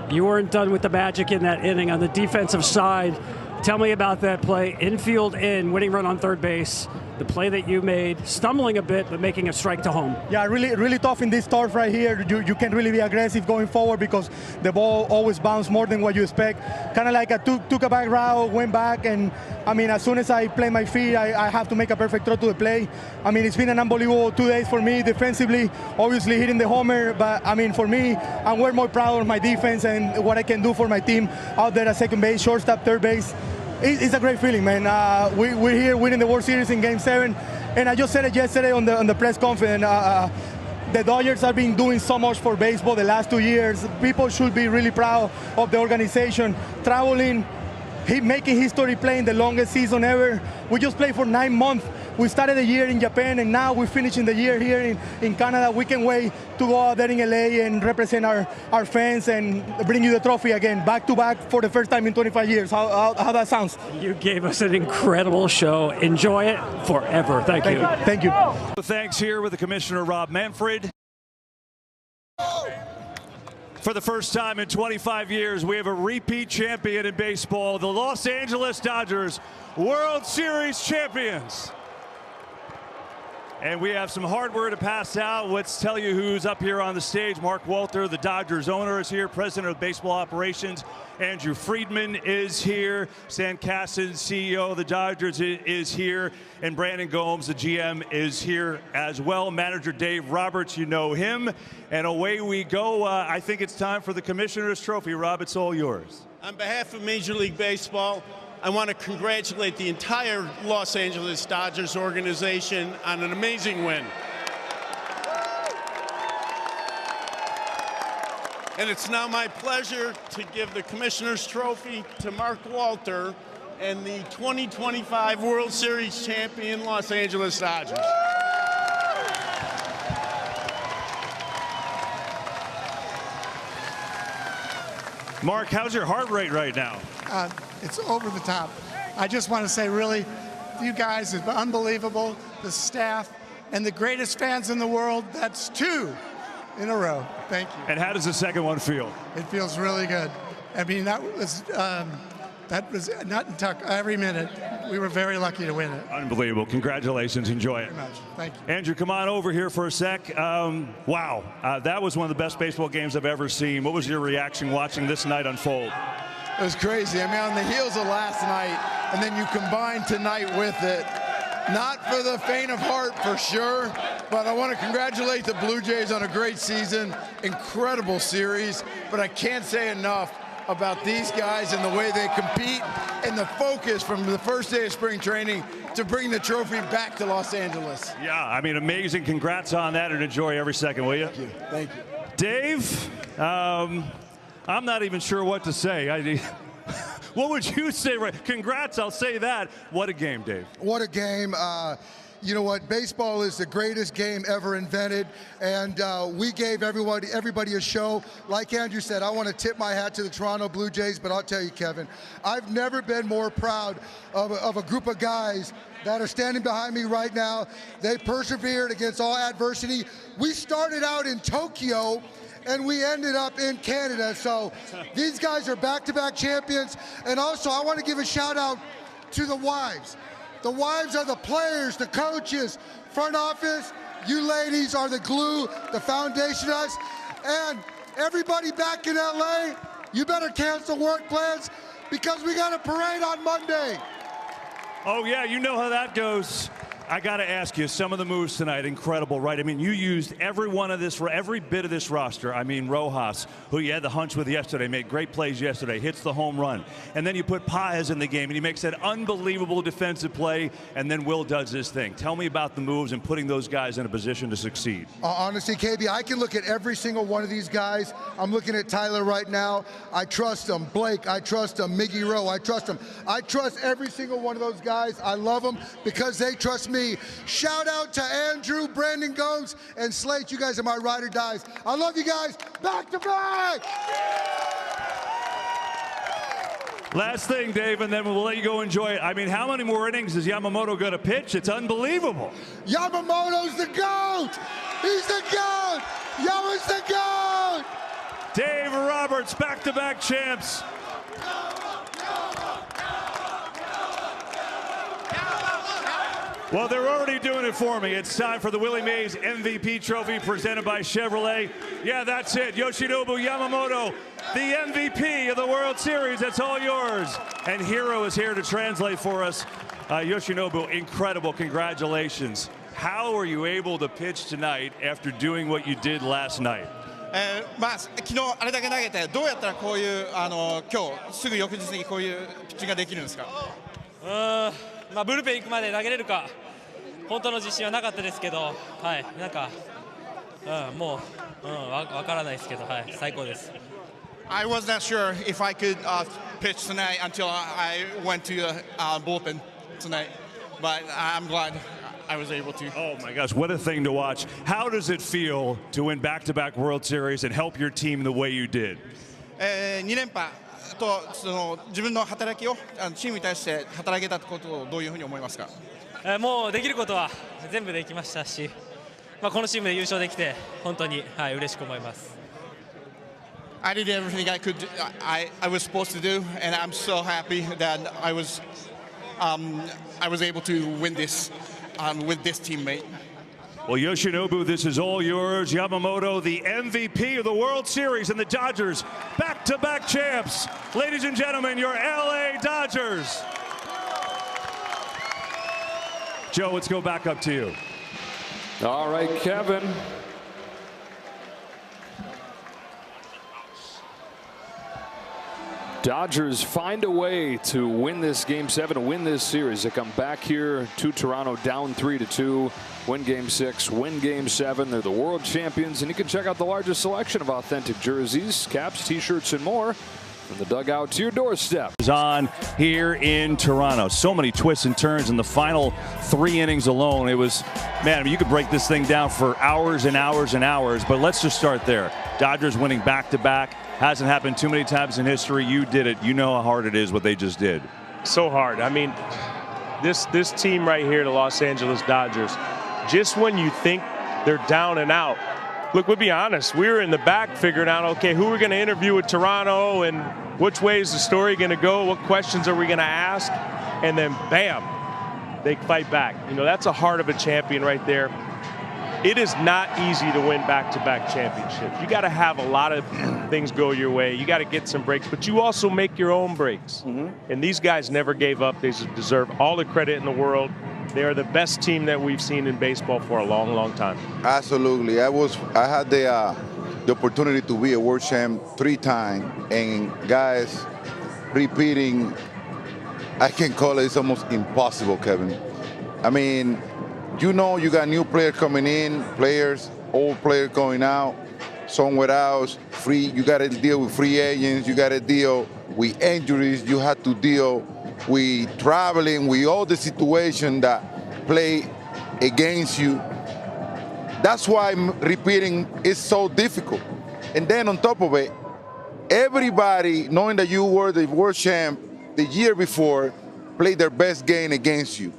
You weren't done with the magic in that inning on the defensive side. Tell me about that play. Infield in, winning run on third base. The play that you made, stumbling a bit, but making a strike to home. Yeah, really tough in this turf right here. You can't really be aggressive going forward because the ball always bounces more than what you expect. Kind of like I took a back route, went back, and I mean, as soon as I play my feet, I have to make a perfect throw to the play. I mean, it's been an unbelievable 2 days for me defensively, obviously hitting the homer, but I mean, for me, I'm way more proud of my defense and what I can do for my team out there at second base, shortstop, third base. It's a great feeling, man. We're here winning the World Series in Game 7, and I just said it yesterday on the press conference. The Dodgers have been doing so much for baseball the last 2 years. People should be really proud of the organization. Traveling, making history, playing the longest season ever. We just played for 9 months. We started the year in Japan, and now we're finishing the year here in Canada. We can't wait to go out there in LA and represent our fans and bring you the trophy again, back-to-back for the first time in 25 years. How that sounds? You gave us an incredible show. Enjoy it forever. Thank you. Thank you. Thanks here with the Commissioner, Rob Manfred. For the first time in 25 years, we have a repeat champion in baseball, the Los Angeles Dodgers, World Series champions. And we have some hardware to pass out. Let's tell you who's up here on the stage. Mark Walter, the Dodgers owner, is here. President of Baseball Operations, Andrew Friedman, is here. Stan Kasten, CEO of the Dodgers, is here. And Brandon Gomes, the GM, is here as well. Manager Dave Roberts, you know him. And away we go. I think it's time for the Commissioner's Trophy. Rob, it's all yours. On behalf of Major League Baseball, I want to congratulate the entire Los Angeles Dodgers organization on an amazing win. And it's now my pleasure to give the Commissioner's Trophy to Mark Walter and the 2025 World Series champion Los Angeles Dodgers. Mark, how's your heart rate right now? It's over the top. I just want to say, really, you guys are unbelievable, the staff, and the greatest fans in the world. That's 2 in a row. Thank you. And how does the second one feel? It feels really good. I mean, that was nut and tuck every minute. We were very lucky to win it. Unbelievable. Congratulations. Enjoy it. Thank you. Andrew, come on over here for a sec. Wow. That was one of the best baseball games I've ever seen. What was your reaction watching this night unfold? It was crazy. I mean, on the heels of last night, and then you combine tonight with it. Not for the faint of heart, for sure, but I want to congratulate the Blue Jays on a great season, incredible series, but I can't say enough about these guys and the way they compete and the focus from the first day of spring training to bring the trophy back to Los Angeles. Yeah, I mean, amazing. Congrats on that, and enjoy every second, will you? Thank you. Thank you. Dave, I'm not even sure what to say. What would you say? Congrats, I'll say that. What a game, Dave. What a game. You know what? Baseball is the greatest game ever invented, and we gave everybody a show. Like Andrew said, I want to tip my hat to the Toronto Blue Jays, but I'll tell you, Kevin, I've never been more proud of a group of guys that are standing behind me right now. They persevered against all adversity. We started out in Tokyo, and we ended up in Canada. So these guys are back-to-back champions. And also, I want to give a shout-out to the wives. The wives are the players, the coaches, front office. You ladies are the glue, the foundation of us. And everybody back in LA, you better cancel work plans because we got a parade on Monday. Oh, yeah, you know how that goes. I got to ask you, some of the moves tonight, incredible, right? I mean, you used every bit of this roster. I mean, Rojas, who you had the hunch with yesterday, made great plays yesterday, hits the home run. And then you put Páez in the game, and he makes that unbelievable defensive play, and then Will does this thing. Tell me about the moves and putting those guys in a position to succeed. Honestly, KB, I can look at every single one of these guys. I'm looking at Tyler right now. I trust him. Blake, I trust him. Miggy Rowe, I trust him. I trust every single one of those guys. I love them because they trust me. Shout out to Andrew, Brandon Gomes, and Slate. You guys are my ride or dies. I love you guys. Back to back. Last thing, Dave, and then we'll let you go enjoy it. I mean, how many more innings is Yamamoto going to pitch? It's unbelievable. Yamamoto's the GOAT. He's the GOAT. Yama's the GOAT. Dave Roberts, back-to-back champs. Well, they're already doing it for me. It's time for the Willie Mays MVP Trophy presented by Chevrolet. Yeah, that's it. Yoshinobu Yamamoto, the MVP of the World Series. That's all yours. And Hiro is here to translate for us. Yoshinobu, incredible. Congratulations. How are you able to pitch tonight after doing what you did last night? 昨日あれだけ投げてどうやったらこういう今日すぐ翌日にこういうピッチングができるんですか？ブルペン行くまで投げれるか本当の自信はなかったですけど、はい、なんか、もう、わからないですけど、はい、最高です。I was not sure if I could pitch tonight until I went to the bullpen tonight, but I'm glad I was able to. Oh my gosh, what a thing to watch. How does it feel to win back-to-back World Series and help your team the way you did? 2連覇とその自分の働きをチームに対して働けたことをどういうふうに思いますか？もうできることは全部できましたし、このチームで優勝できて本当に嬉しく思います。I did everything I could. I was supposed to do, and I'm so happy that I was able to win this with this teammate. Well, Yoshinobu, this is all yours. Yamamoto, the MVP of the World Series, and the Dodgers, back-to-back champs. Ladies and gentlemen, your LA Dodgers. Joe, let's go back up to you. All right, Kevin. Dodgers find a way to win this Game 7, to win this series. They come back here to Toronto down 3-2, win Game 6, win Game 7. They're the world champions, and you can check out the largest selection of authentic jerseys, caps, t-shirts, and more from the dugout to your doorstep. On here in Toronto. So many twists and turns in the final 3 innings alone. It was, man, I mean, you could break this thing down for hours and hours and hours, but let's just start there. Dodgers winning back-to-back. Hasn't happened too many times in history. You did it. You know how hard it is what they just did. So hard. I mean, this team right here, the Los Angeles Dodgers, just when you think they're down and out, look, we'll be honest, we were in the back figuring out, okay, who we're going to interview with Toronto and which way is the story going to go, what questions are we going to ask, and then bam, they fight back. You know, that's a heart of a champion right there. It is not easy to win back-to-back championships. You got to have a lot of things go your way. You got to get some breaks, but you also make your own breaks. And these guys never gave up. They deserve all the credit in the world. They are the best team that we've seen in baseball for a long, long time. Absolutely. I had the opportunity to be a world champ 3 times, and guys, repeating, I can call it's almost impossible, Kevin. I mean, you know, you got new players coming in, old players going out, somewhere else, you got to deal with free agents, you got to deal with injuries, you have to deal with traveling, with all the situation that play against you. That's why repeating is so difficult. And then on top of it, everybody, knowing that you were the world champ the year before, played their best game against you.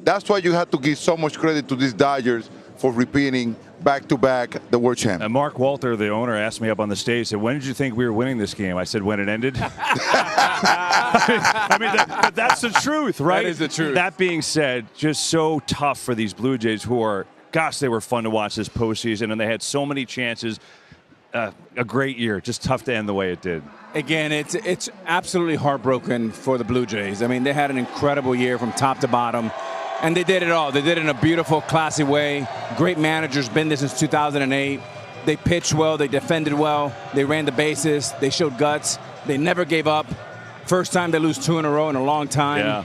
That's why you have to give so much credit to these Dodgers for repeating back-to-back the world champ. And Mark Walter, the owner, asked me up on the stage, said, when did you think we were winning this game? I said, when it ended. I mean, that's the truth, right? That is the truth. That being said, just so tough for these Blue Jays who are, gosh, they were fun to watch this postseason, and they had so many chances. A great year, just tough to end the way it did. Again, it's absolutely heartbroken for the Blue Jays. I mean, they had an incredible year from top to bottom. And they did it all. They did it in a beautiful, classy way. Great managers, been there since 2008. They pitched well. They defended well. They ran the bases. They showed guts. They never gave up. First time they lose 2 in a row in a long time. Yeah.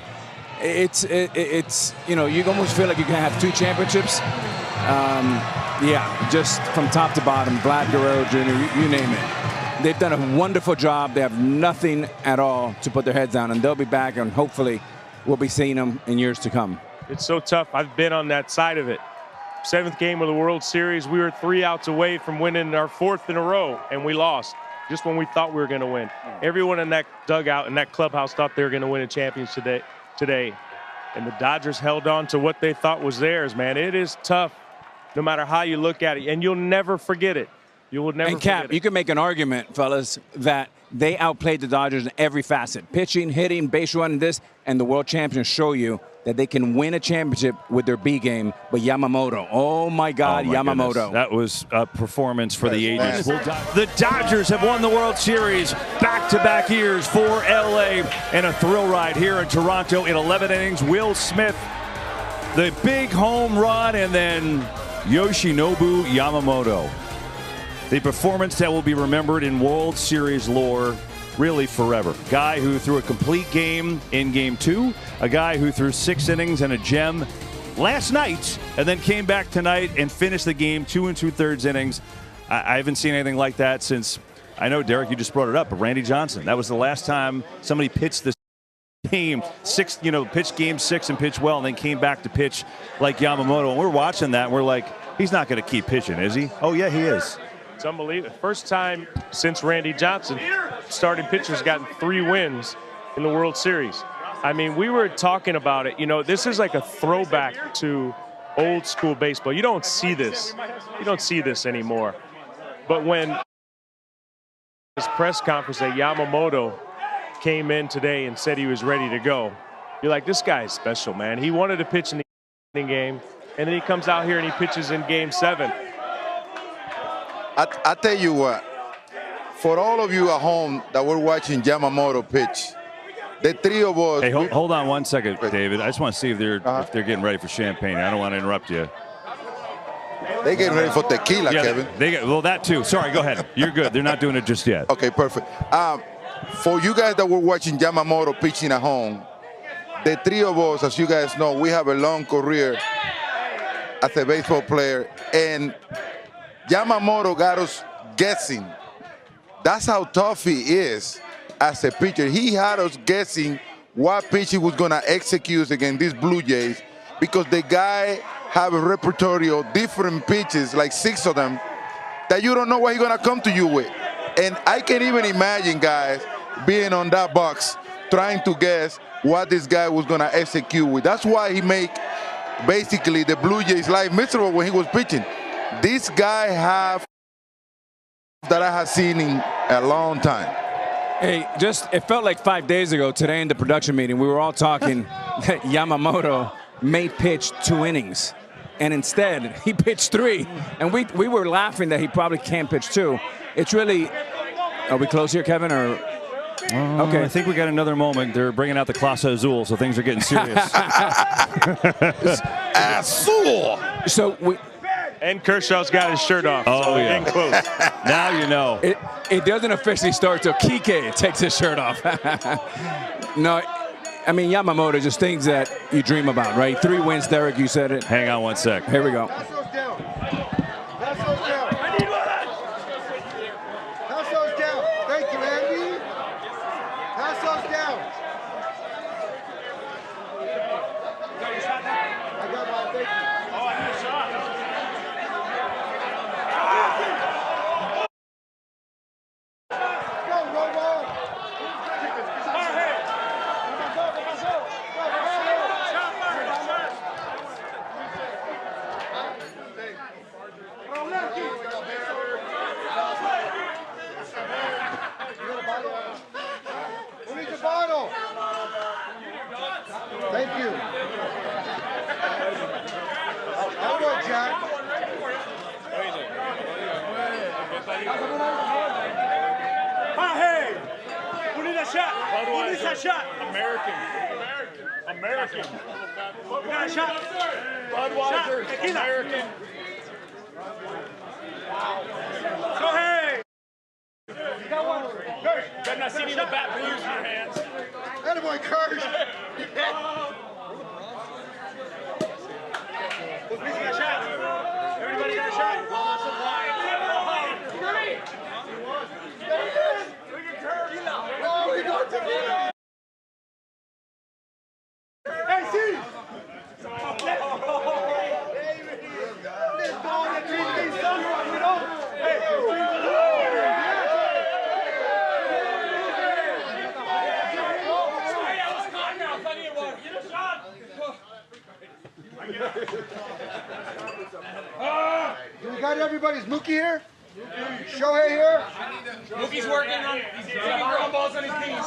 It's you know, you almost feel like you can have 2 championships. Yeah, just from top to bottom, Vlad Guerrero Jr., you name it. They've done a wonderful job. They have nothing at all to put their heads down, and they'll be back, and hopefully we'll be seeing them in years to come. It's so tough. I've been on that side of it. 7th game of the World Series, we were 3 outs away from winning our 4th in a row, and we lost just when we thought we were going to win. Everyone in that dugout and that clubhouse thought they were going to win a championship today. And the Dodgers held on to what they thought was theirs, man. It is tough no matter how you look at it, and you'll never forget it. You will never forget it. And Cap, you can make an argument, fellas, that they outplayed the Dodgers in every facet. Pitching, hitting, base running, this, and the world champions show you that they can win a championship with their B game. But Yamamoto, oh my God, Yamamoto. Goodness. That was a performance for the ages. The Dodgers have won the World Series back-to-back years for LA, and a thrill ride here in Toronto in 11 innings. Will Smith, the big home run, and then Yoshinobu Yamamoto. The performance that will be remembered in World Series lore really forever. Guy who threw a complete game in Game 2, a guy who threw 6 innings and a gem last night, and then came back tonight and finished the game 2 2/3 innings. I haven't seen anything like that since, I know, Derek, you just brought it up, but Randy Johnson. That was the last time somebody pitched this game, pitched Game 6 and pitched well, and then came back to pitch like Yamamoto. And we're watching that, and we're like, he's not going to keep pitching, is he? Oh, yeah, he is. It's unbelievable. First time since Randy Johnson, starting pitchers gotten 3 wins in the World Series. I mean, we were talking about it. You know, this is like a throwback to old school baseball. You don't see this. You don't see this anymore. But when his press conference that Yamamoto came in today and said he was ready to go, you're like, this guy is special, man. He wanted to pitch in the game, and then he comes out here and he pitches in Game 7. I tell you what, for all of you at home that were watching Yamamoto pitch, the 3 of us. Hey, hold on 1 second, David. I just want to see if they're getting ready for champagne. I don't want to interrupt you. They're getting ready for tequila, yeah, Kevin. Well, that too. Sorry, go ahead. You're good. They're not doing it just yet. Okay, perfect. for you guys that were watching Yamamoto pitching at home, the three of us, as you guys know, we have a long career as a baseball player, and Yamamoto got us guessing. That's how tough he is as a pitcher. He had us guessing what pitch he was going to execute against these Blue Jays, because the guy have a repertoire of different pitches, like 6 of them, that you don't know what he's going to come to you with. And I can even imagine, guys, being on that box, trying to guess what this guy was going to execute with. That's why he make basically the Blue Jays' life miserable when he was pitching. This guy have that I have seen in a long time. Hey, it felt like 5 days ago today in the production meeting, we were all talking that Yamamoto may pitch 2 innings. And instead, he pitched 3. And we were laughing that he probably can't pitch 2. It's really, are we close here, Kevin? Or okay. I think we got another moment. They're bringing out the Clase Azul, so things are getting serious. Azul! So and Kershaw's got his shirt off. Oh, so yeah. in close. Now you know. It doesn't officially start till Kike takes his shirt off. No, I mean, Yamamoto, just things that you dream about, right? 3 wins, Derek, you said it. Hang on one sec. Here we go. Pass those down. Pass those down. Pass those down. Thank you, Andy. Pass those down. I got my thank you. Oh, I need a shot. Go, Robo. Who needs a bottle? Thank you. I'll go, Jack. Hey, who needs a shot? Who needs a shot? American. We got a shot. Budweiser, tequila. American. So hey. You got one. Kirsch. Better not see any of the bat blues in your hands. Attaboy, Kirsch. Who's missing a shot? Everybody got a shot? Lots of wine. Oh, we got tequila. Hey, see! Do we got everybody's Mookie here? Shohei here? Mookie's working on, he's taking ground balls on his knees.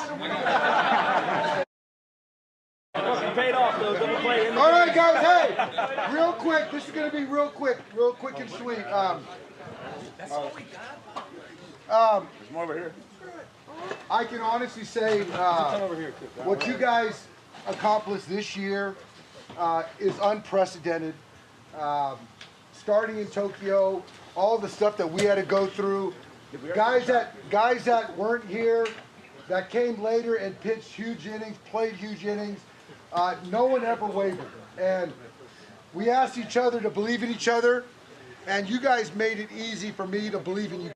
Paid off, though. Double play in the All right, guys, hey, real quick. This is going to be real quick and sweet. That's all we got. There's more over here. I can honestly say what you guys accomplished this year is unprecedented. Starting in Tokyo, all the stuff that we had to go through, guys that weren't here, that came later and pitched huge innings, played huge innings. No one ever wavered, and we asked each other to believe in each other, and you guys made it easy for me to believe in you.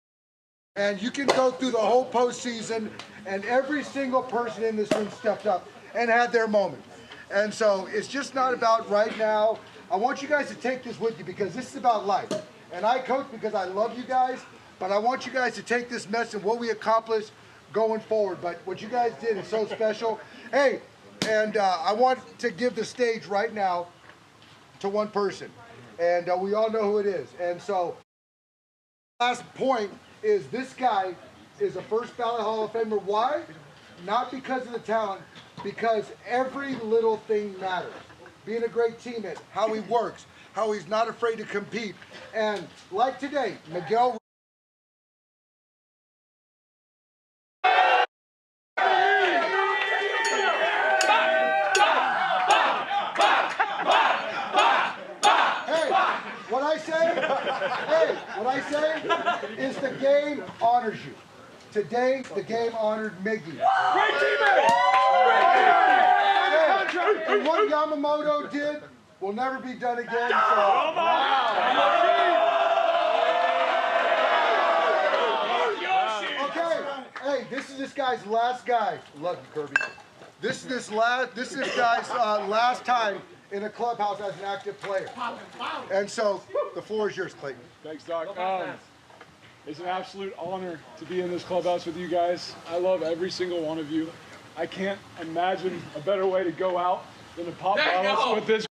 And you can go through the whole postseason, and every single person in this room stepped up and had their moment. And so it's just not about right now. I want you guys to take this with you, because this is about life. And I coach because I love you guys, but I want you guys to take this message and what we accomplished going forward. But what you guys did is so special. Hey, and I want to give the stage right now to one person. And we all know who it is. And so, last point is this guy is a first ballot Hall of Famer. Why? Not because of the talent, because every little thing matters. Being a great teammate, how he works, how he's not afraid to compete. And like today, Miguel. What I say is the game honors you. Today, the game honored Miggy. Great teammate! Great teammate! And what Yamamoto did will never be done again. So. Okay, hey, this is this guy's last guy. Love you, Kirby. This is this guy's last time in a clubhouse as an active player. And so, the floor is yours, Clayton. Thanks, Doc. It's an absolute honor to be in this clubhouse with you guys. I love every single one of you. I can't imagine a better way to go out than to pop bottles with this.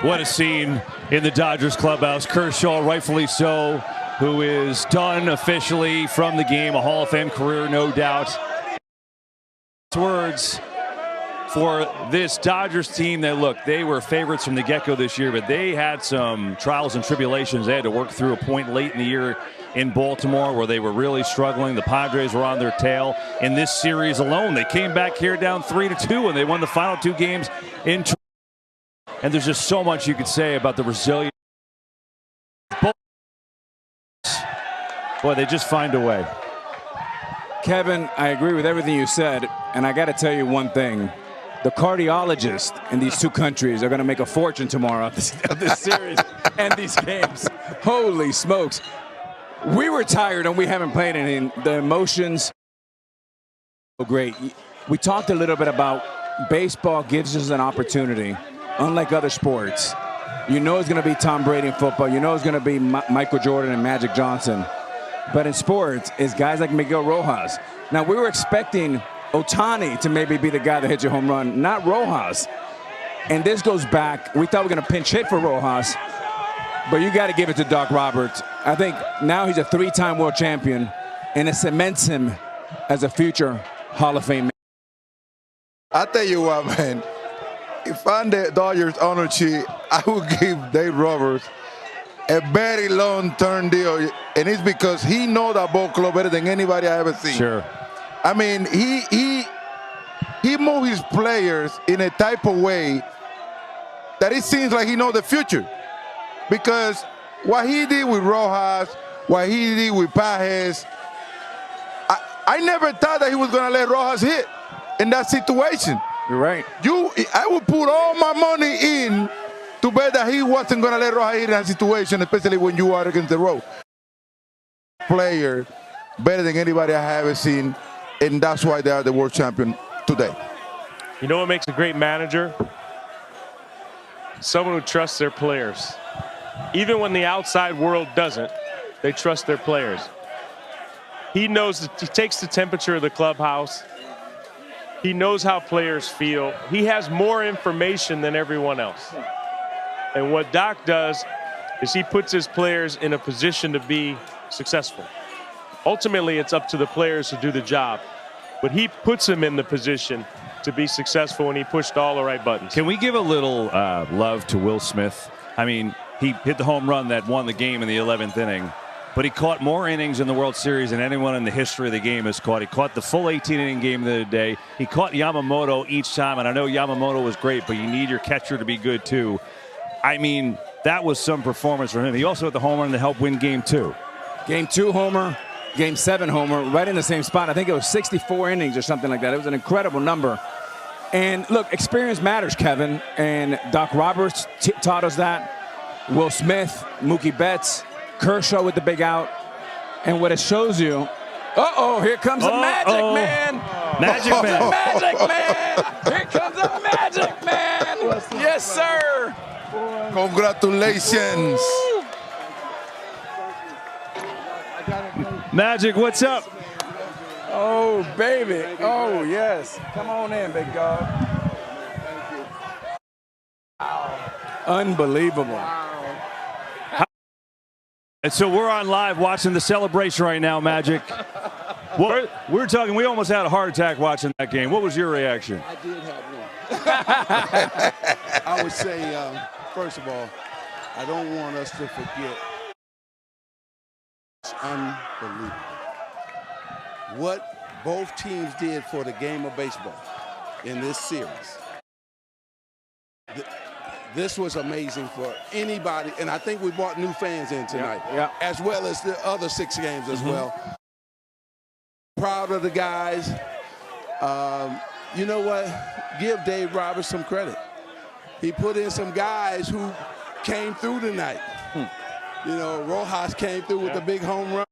What a scene in the Dodgers clubhouse. Kershaw, rightfully so, who is done officially from the game. A Hall of Fame career, no doubt. Words for this Dodgers team that, look, they were favorites from the get-go this year, but they had some trials and tribulations. They had to work through a point late in the year in Baltimore where they were really struggling. The Padres were on their tail. In this series alone, they came back here down 3-2, and they won the final 2 games in. And there's just so much you could say about the resilience. Boy, they just find a way. Kevin, I agree with everything you said, and I got to tell you one thing. The cardiologists in these 2 countries are going to make a fortune tomorrow of this series and these games. Holy smokes. We were tired and we haven't played anything. The emotions so great. We talked a little bit about baseball gives us an opportunity. Unlike other sports, you know it's going to be Tom Brady in football. You know it's going to be Michael Jordan and Magic Johnson. But in sports, it's guys like Miguel Rojas. Now, we were expecting Ohtani to maybe be the guy that hits a home run, not Rojas. And this goes back. We thought we were going to pinch hit for Rojas. But you got to give it to Doc Roberts. I think now he's a 3-time world champion, and it cements him as a future Hall of Fame man. I tell you what, man. If I'm the Dodgers owner, I would give Dave Roberts a very long-term deal, and it's because he knows that ball club better than anybody I ever seen. Sure. I mean, he moves his players in a type of way that it seems like he knows the future. Because what he did with Rojas, what he did with Pages, I never thought that he was going to let Rojas hit in that situation. You're right. I would put all my money in to bet that he wasn't going to let Rojas hit in that situation, especially when you are against the road. Player better than anybody I have ever seen, and that's why they are the world champion today. You know what makes a great manager? Someone who trusts their players. Even when the outside world doesn't, they trust their players. He knows that he takes the temperature of the clubhouse. He knows how players feel. He has more information than everyone else. And what Doc does is he puts his players in a position to be successful. Ultimately, it's up to the players to do the job. But he puts them in the position to be successful, and he pushed all the right buttons. Can we give a little love to Will Smith? I mean, he hit the home run that won the game in the 11th inning. But he caught more innings in the World Series than anyone in the history of the game has caught. He caught the full 18-inning game the other day. He caught Yamamoto each time, and I know Yamamoto was great, but you need your catcher to be good too. I mean, that was some performance from him. He also had the home run to help win Game 2. Game 2 homer, Game 7 homer, right in the same spot. I think it was 64 innings or something like that. It was an incredible number. And look, experience matters, Kevin. And Doc Roberts taught us that. Will Smith, Mookie Betts, Kershaw with the big out. And what it shows you, uh-oh, here comes the Magic Man. Magic Man. Magic Man. Here comes the Magic Man. Yes, sir. Congratulations. Magic, what's up? Oh, baby. Oh, yes. Come on in, big dog. Wow. Unbelievable. And so we're on live watching the celebration right now, Magic. Well, we're talking, we almost had a heart attack watching that game. What was your reaction? I did have one. I would say, first of all, I don't want us to forget. It's unbelievable what both teams did for the game of baseball in this series. This was amazing for anybody, and I think we brought new fans in tonight, as well as the other 6 games as well. Proud of the guys. You know what? Give Dave Roberts some credit. He put in some guys who came through tonight. You know, Rojas came through with a big home run.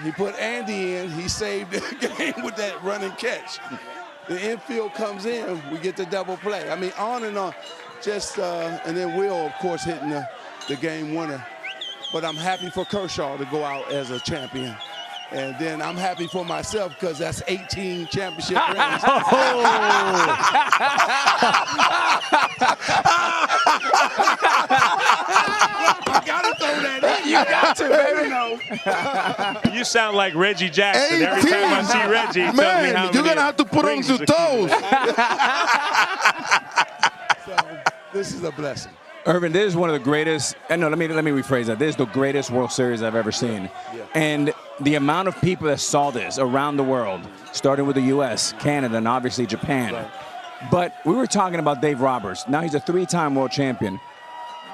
He put Andy in. He saved the game with that run and catch. The infield comes in. We get the double play. I mean, on and on. Just and then Will, of course, hitting the game winner. But I'm happy for Kershaw to go out as a champion. And then I'm happy for myself because that's 18 championship rings. Gotta throw that in. You got to, baby. You sound like Reggie Jackson. Every time I see Reggie, he tells me how you're going to have to put on some toes. This is a blessing. Irvin, this is one of the greatest, and no, let me rephrase that. This is the greatest World Series I've ever seen. And the amount of people that saw this around the world, starting with the U.S., Canada, and obviously Japan. But we were talking about Dave Roberts. Now he's a 3-time world champion.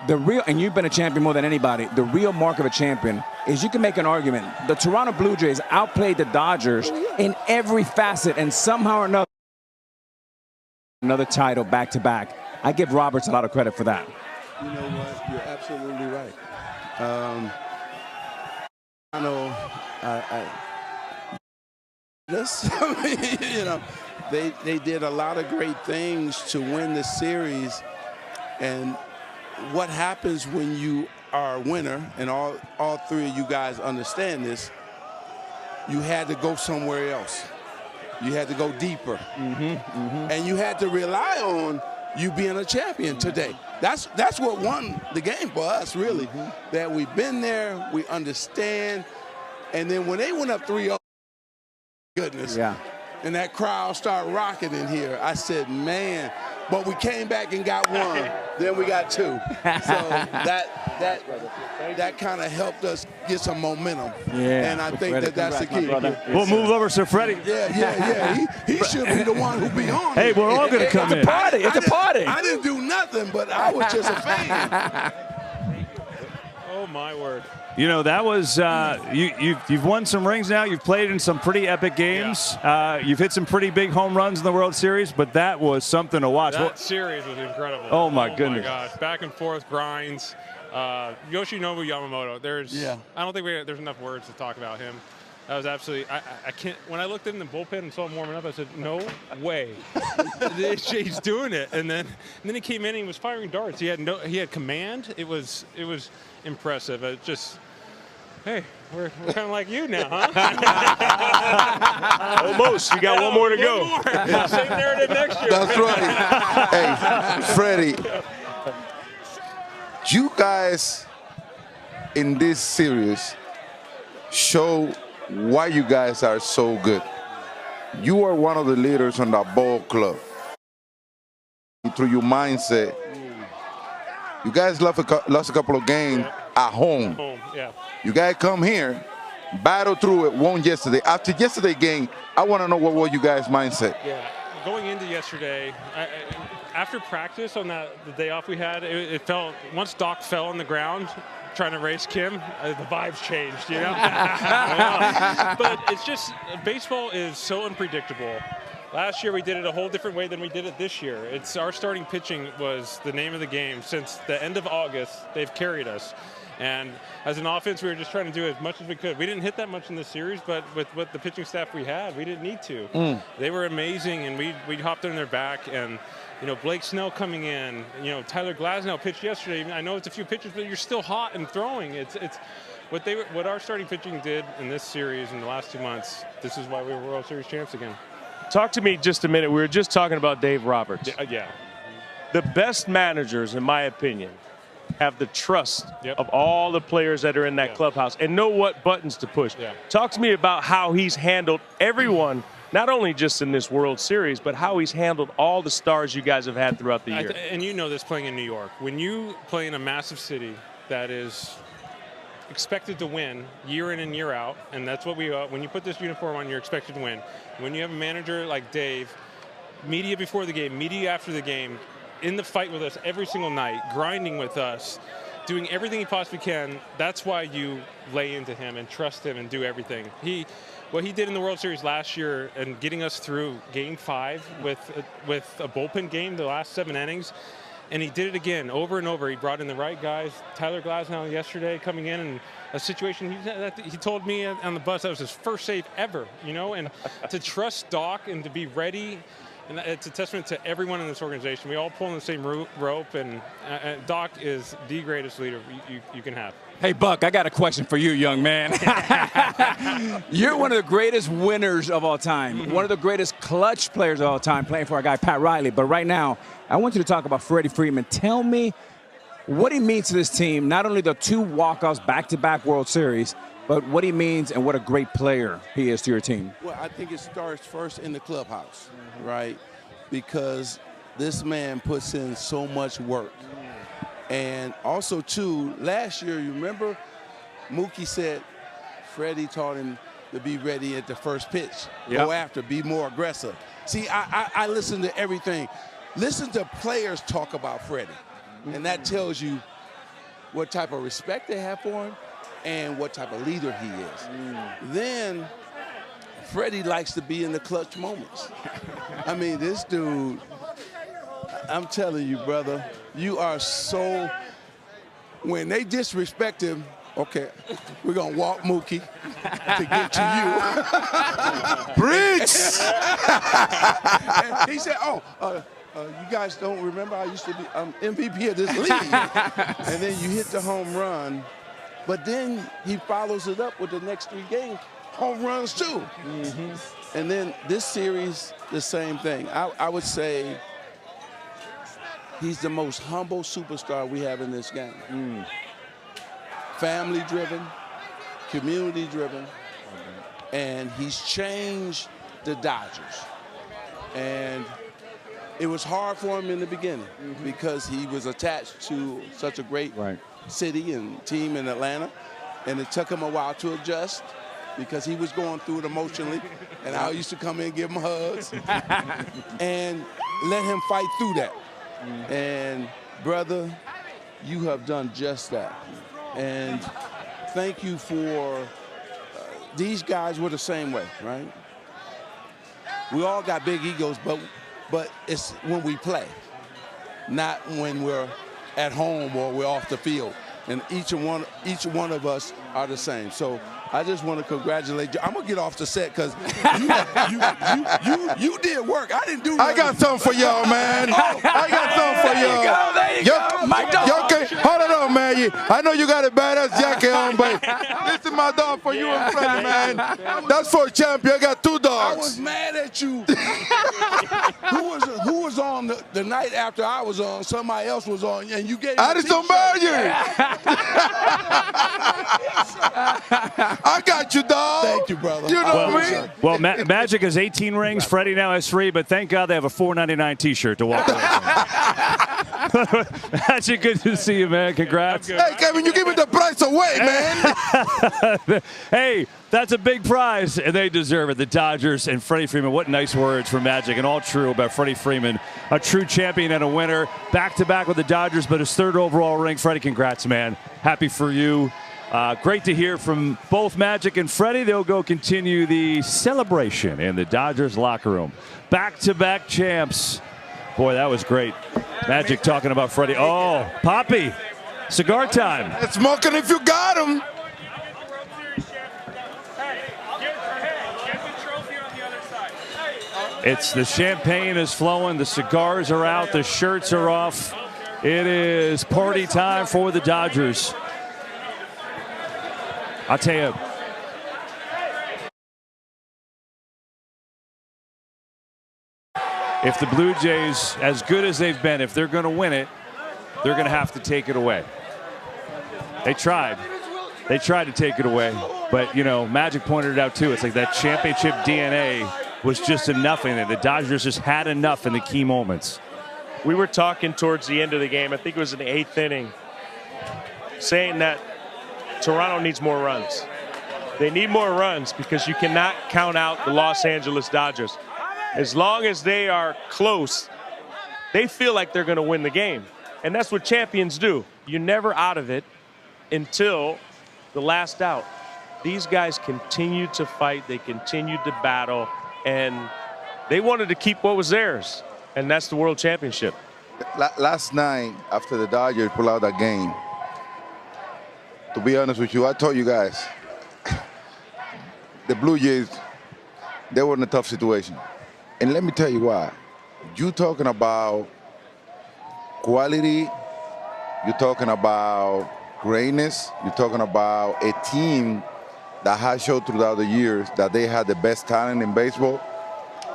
The real, and you've been a champion more than anybody, the real mark of a champion is you can make an argument. The Toronto Blue Jays outplayed the Dodgers in every facet, and somehow or another title back-to-back. I give Roberts a lot of credit for that. You know what? You're absolutely right. I know. You know, they did a lot of great things to win the series, and what happens when you are a winner, and all 3 of you guys understand this, you had to go somewhere else. You had to go deeper, and you had to rely on you being a champion today. That's what won the game for us, really. That we've been there, we understand, and then when they went up 3-0, goodness, and that crowd started rocking in here, I said, man, but we came back and got 1, then we got 2. So that kind of helped us get some momentum. And I think that's the key. We'll move over to Freddie. He should be the one who be on. Hey, we're all going to come in. It's a party. It's a party. I didn't do nothing, but I was just a fan. Oh, my word. You know, that was you've won some rings now. You've played in some pretty epic games. You've hit some pretty big home runs in the World Series, but that was something to watch. That series was incredible. Oh my goodness! My gosh, back and forth grinds. Yoshinobu Yamamoto. I don't think there's enough words to talk about him. That was absolutely. I can't. When I looked in the bullpen and saw him warming up, I said, "No way, he's doing it." And then he came in and he was firing darts. He had command. It was impressive. It just. Hey, we're kind of like you now, huh? Almost. You got one more to go. Same narrative next year. That's right. Hey, Freddie, you guys in this series show why you guys are so good. You are one of the leaders on that ball club. Through your mindset, you guys lost a couple of games at home. You guys come here, battle through it, won yesterday. After yesterday's game, I want to know what was you guys' mindset. Yeah, going into yesterday, after practice on the day off we had, it felt, once Doc fell on the ground trying to race Kim, the vibes changed, you know? But it's just, baseball is so unpredictable. Last year we did it a whole different way than we did it this year. It's our starting pitching was the name of the game. Since the end of August, they've carried us. And as an offense, we were just trying to do as much as we could. We didn't hit that much in this series, but with what the pitching staff we had, we didn't need to. They were amazing, and we hopped on their back. And Blake Snell coming in, Tyler Glasnow pitched yesterday. I know it's a few pitches, but you're still hot and throwing. It's what our starting pitching did in this series in the last 2 months. This is why we were World Series champs again. Talk to me just a minute. We were just talking about Dave Roberts. Yeah. The best managers, in my opinion, have the trust of all the players that are in that clubhouse and know what buttons to push. Talk to me about how he's handled everyone, not only just in this World Series, but how he's handled all the stars you guys have had throughout the year. And you know this playing in New York. When you play in a massive city that is expected to win year in and year out, and that's what we when you put this uniform on, you're expected to win. When you have a manager like Dave, media before the game, media after the game, in the fight with us every single night, grinding with us, doing everything he possibly can, that's why you lay into him and trust him and do everything. What he did in the World Series last year and getting us through Game 5 with a bullpen game, the last 7 innings, and he did it again over and over. He brought in the right guys. Tyler Glasnow yesterday coming in and a situation he told me on the bus that was his first save ever, and to trust Doc and to be ready. And it's a testament to everyone in this organization. We all pull in the same rope, and Doc is the greatest leader you can have. Hey, Buck, I got a question for you, young man. You're one of the greatest winners of all time, one of the greatest clutch players of all time, playing for our guy Pat Riley. But right now, I want you to talk about Freddie Freeman. Tell me what he means to this team, not only the 2 walk-offs back-to-back World Series, but what he means and what a great player he is to your team. Well, I think it starts first in the clubhouse, right? Because this man puts in so much work. And also, too, last year, you remember, Mookie said Freddie taught him to be ready at the first pitch. Go after, be more aggressive. See, I listen to everything. Listen to players talk about Freddie. And that tells you what type of respect they have for him and what type of leader he is. Then Freddie likes to be in the clutch moments. I mean, this dude, I'm telling you, brother, you are so, when they disrespect him, okay, we're going to walk Mookie to get to you. Preach! He said, you guys don't remember I used to be MVP of this league. And then you hit the home run. But then he follows it up with the next 3 games, home runs too. And then this series, the same thing. I would say he's the most humble superstar we have in this game. Family-driven, community-driven, and he's changed the Dodgers. And it was hard for him in the beginning because he was attached to such a great city and team in Atlanta, and it took him a while to adjust because he was going through it emotionally, and I used to come in and give him hugs and let him fight through that. And brother, you have done just that. And thank you for, these guys were the same way, right? We all got big egos, but it's when we play, not when we're at home or we're off the field. And each one of us are the same. So I just want to congratulate you. I'm gonna get off the set because you did work. I didn't do nothing. I got something for y'all, man. I got something for y'all. There you go. My dog. Hold it on, man. I know you got a badass jacket on, but this is my dog for you and Freddie, man. That's for a champion. I got 2 dogs. I was mad at you. Who was on the night after I was on? Somebody else was on, and you gave me Addison Barrier. I got you, dog. Thank you, brother. You know me. Well, Magic has 18 rings. Freddie now has 3, but thank God they have a $4.99 T-shirt to walk away from. Magic, good to see you, man. Congrats. Hey, Kevin, you giving the price away, man. Hey, that's a big prize, and they deserve it. The Dodgers and Freddie Freeman. What nice words for Magic, and all true about Freddie Freeman. A true champion and a winner. Back-to-back with the Dodgers, but his 3rd overall ring. Freddie, congrats, man. Happy for you. Great to hear from both Magic and Freddie. They'll go continue the celebration in the Dodgers locker room. Back-to-back champs. Boy, that was great. Magic talking about Freddie. Oh, Poppy, cigar time. It's smoking if you got him. It's the champagne is flowing, the cigars are out, the shirts are off. It is party time for the Dodgers. I'll tell you, if the Blue Jays, as good as they've been, if they're going to win it, they're going to have to take it away. They tried. They tried to take it away. But, you know, Magic pointed it out, too. It's like that championship DNA was just enough in it. The Dodgers just had enough in the key moments. We were talking towards the end of the game, I think it was in the 8th inning, saying that Toronto needs more runs. They need more runs because you cannot count out the Los Angeles Dodgers. As long as they are close, they feel like they're going to win the game. And that's what champions do. You're never out of it until the last out. These guys continued to fight. They continued to battle. And they wanted to keep what was theirs. And that's the World Championship. Last night, after the Dodgers pulled out that game, to be honest with you, I told you guys, the Blue Jays, they were in a tough situation. And let me tell you why. You talking about quality, you're talking about greatness, you're talking about a team that has showed throughout the years that they had the best talent in baseball.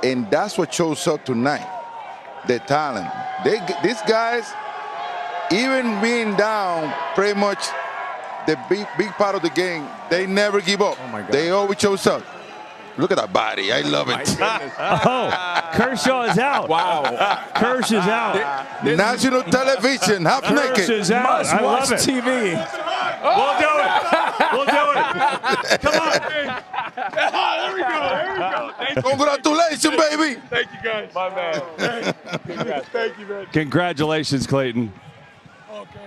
And that's what shows up tonight, the talent. These guys, even being down pretty much the big part of the game, they never give up. Oh my God. They always shows up. Look at that body. I love it. Oh, Kershaw is out. Wow. Kersh is out. National television, half naked. Kersh is out. Must I love watch it. TV. We'll do it. We'll do it. Come on. There we go. Thank you. Congratulations, baby. Thank you, guys. My man. Thank you, man. Congratulations, Clayton. Okay.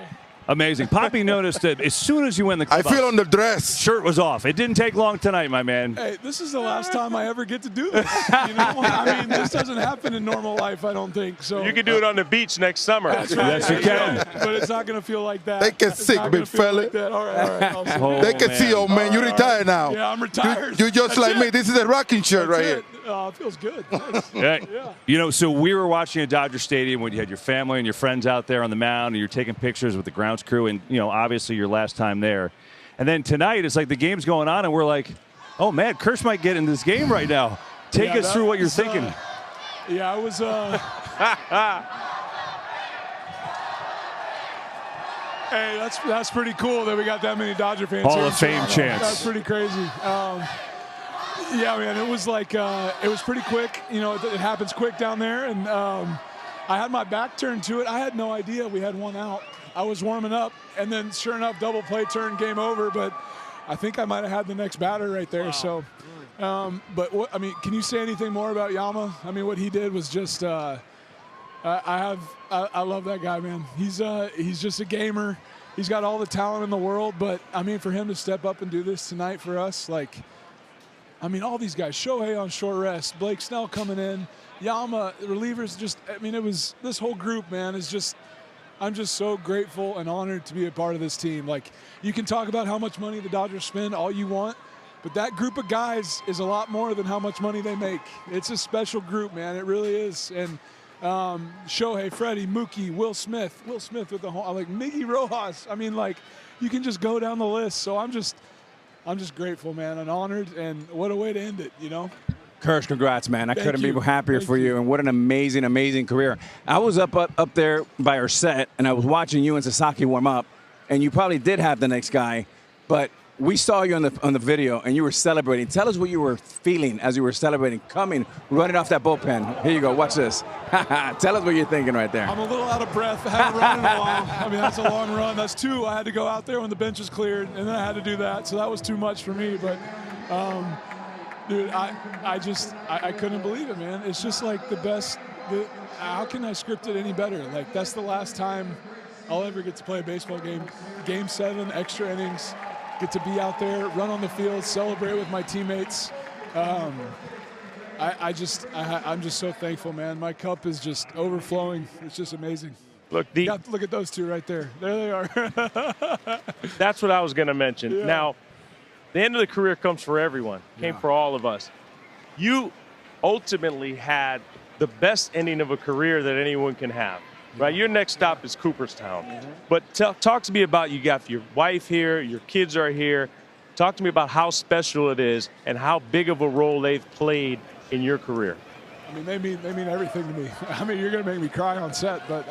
Amazing. Poppy noticed that as soon as you win the I clubhouse, feel on the dress. shirt was off. It didn't take long tonight, my man. Hey, this is the last time I ever get to do this. You know, I mean, this doesn't happen in normal life, I don't think. So You can do it on the beach next summer. That's right. Yes, you can. But it's not going to feel like that. They get It's sick, not gonna big feel fella. like that. All right. I'll see. Oh, They can man. see, old man, you retired now. Yeah, I'm retired. You just That's like it. me. This is a rocking shirt That's right it. here. It feels good. Thanks. Yeah. Yeah. You know, so we were watching at Dodger Stadium when you had your family and your friends out there on the mound, and you're taking pictures with the grounds crew, and, you know, obviously your last time there. And then tonight, it's like the game's going on, and we're like, oh, man, Kersh might get in this game right now. Take us through what you're thinking. Yeah, I was. Hey, that's pretty cool that we got that many Dodger fans. Hall here of in Fame Toronto. chance. That's pretty crazy. Yeah, man, it was like it was pretty quick. You know, it happens quick down there, and I had my back turned to it. I had no idea we had one out. I was warming up, and then sure enough, double play turn, game over. But I think I might have had the next batter right there. Wow. So, but what, I mean, can you say anything more about Yama? I mean, what he did was just. I love that guy, man. He's just a gamer. He's got all the talent in the world, but I mean, for him to step up and do this tonight for us, like, I mean, all these guys, Shohei on short rest, Blake Snell coming in, Yama, relievers, just, I mean, it was, this whole group, man, is just, I'm just so grateful and honored to be a part of this team. Like, you can talk about how much money the Dodgers spend all you want, but that group of guys is a lot more than how much money they make. It's a special group, man. It really is. And Shohei, Freddie, Mookie, Will Smith with the whole, like Miggy Rojas. I mean, like, you can just go down the list. So I'm just grateful, man, and honored, and what a way to end it, you know? Kersh, congrats, man. I Thank couldn't you. be happier Thank for you. And what an amazing, amazing career. I was up there by our set, and I was watching you and Sasaki warm up, and you probably did have the next guy, but we saw you on the video, and you were celebrating. Tell us what you were feeling as you were celebrating, running off that bullpen. Here you go. Watch this. Tell us what you're thinking right there. I'm a little out of breath. I haven't run in a while. I mean, that's a long run. That's two. I had to go out there when the bench was cleared, and then I had to do that. So that was too much for me. But, dude, I couldn't believe it, man. It's just like the best. How can I script it any better? Like, that's the last time I'll ever get to play a baseball game. Game 7, extra innings. get to be out there, run on the field, celebrate with my teammates. I'm just so thankful, man. My cup is just overflowing. It's just amazing. Look, look at those two right there. There they are. That's what I was going to mention. Yeah. Now, the end of the career comes for everyone. Came for all of us. You ultimately had the best ending of a career that anyone can have. Right, your next stop is Cooperstown. But talk to me about, you got your wife here, your kids are here. Talk to me about how special it is and how big of a role they've played in your career. I mean, they mean everything to me. I mean, you're going to make me cry on set, but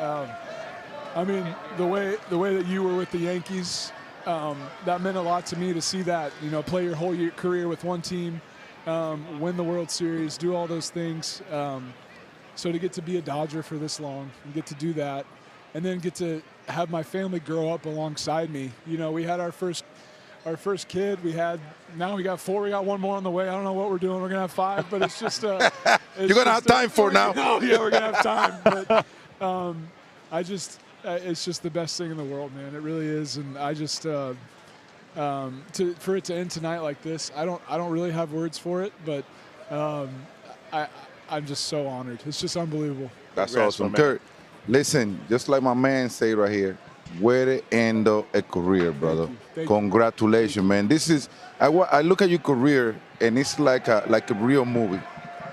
I mean, the way that you were with the Yankees, that meant a lot to me to see that. You know, play your whole career with one team, win the World Series, do all those things. So to get to be a Dodger for this long and get to do that, and then get to have my family grow up alongside me. You know, we had our first kid. Now we got 4. We got 1 more on the way. I don't know what we're doing. We're gonna have 5, but it's just. You're gonna have time for now. Yeah, we're gonna have time. But it's just the best thing in the world, man. It really is, and I just for it to end tonight like this, I don't really have words for it, but I'm just so honored. It's just unbelievable. That's awesome. Kurt, listen, just like my man say right here, way to end of a career, brother. Thank you. Congratulations, man. This is, I look at your career, and it's like a real movie.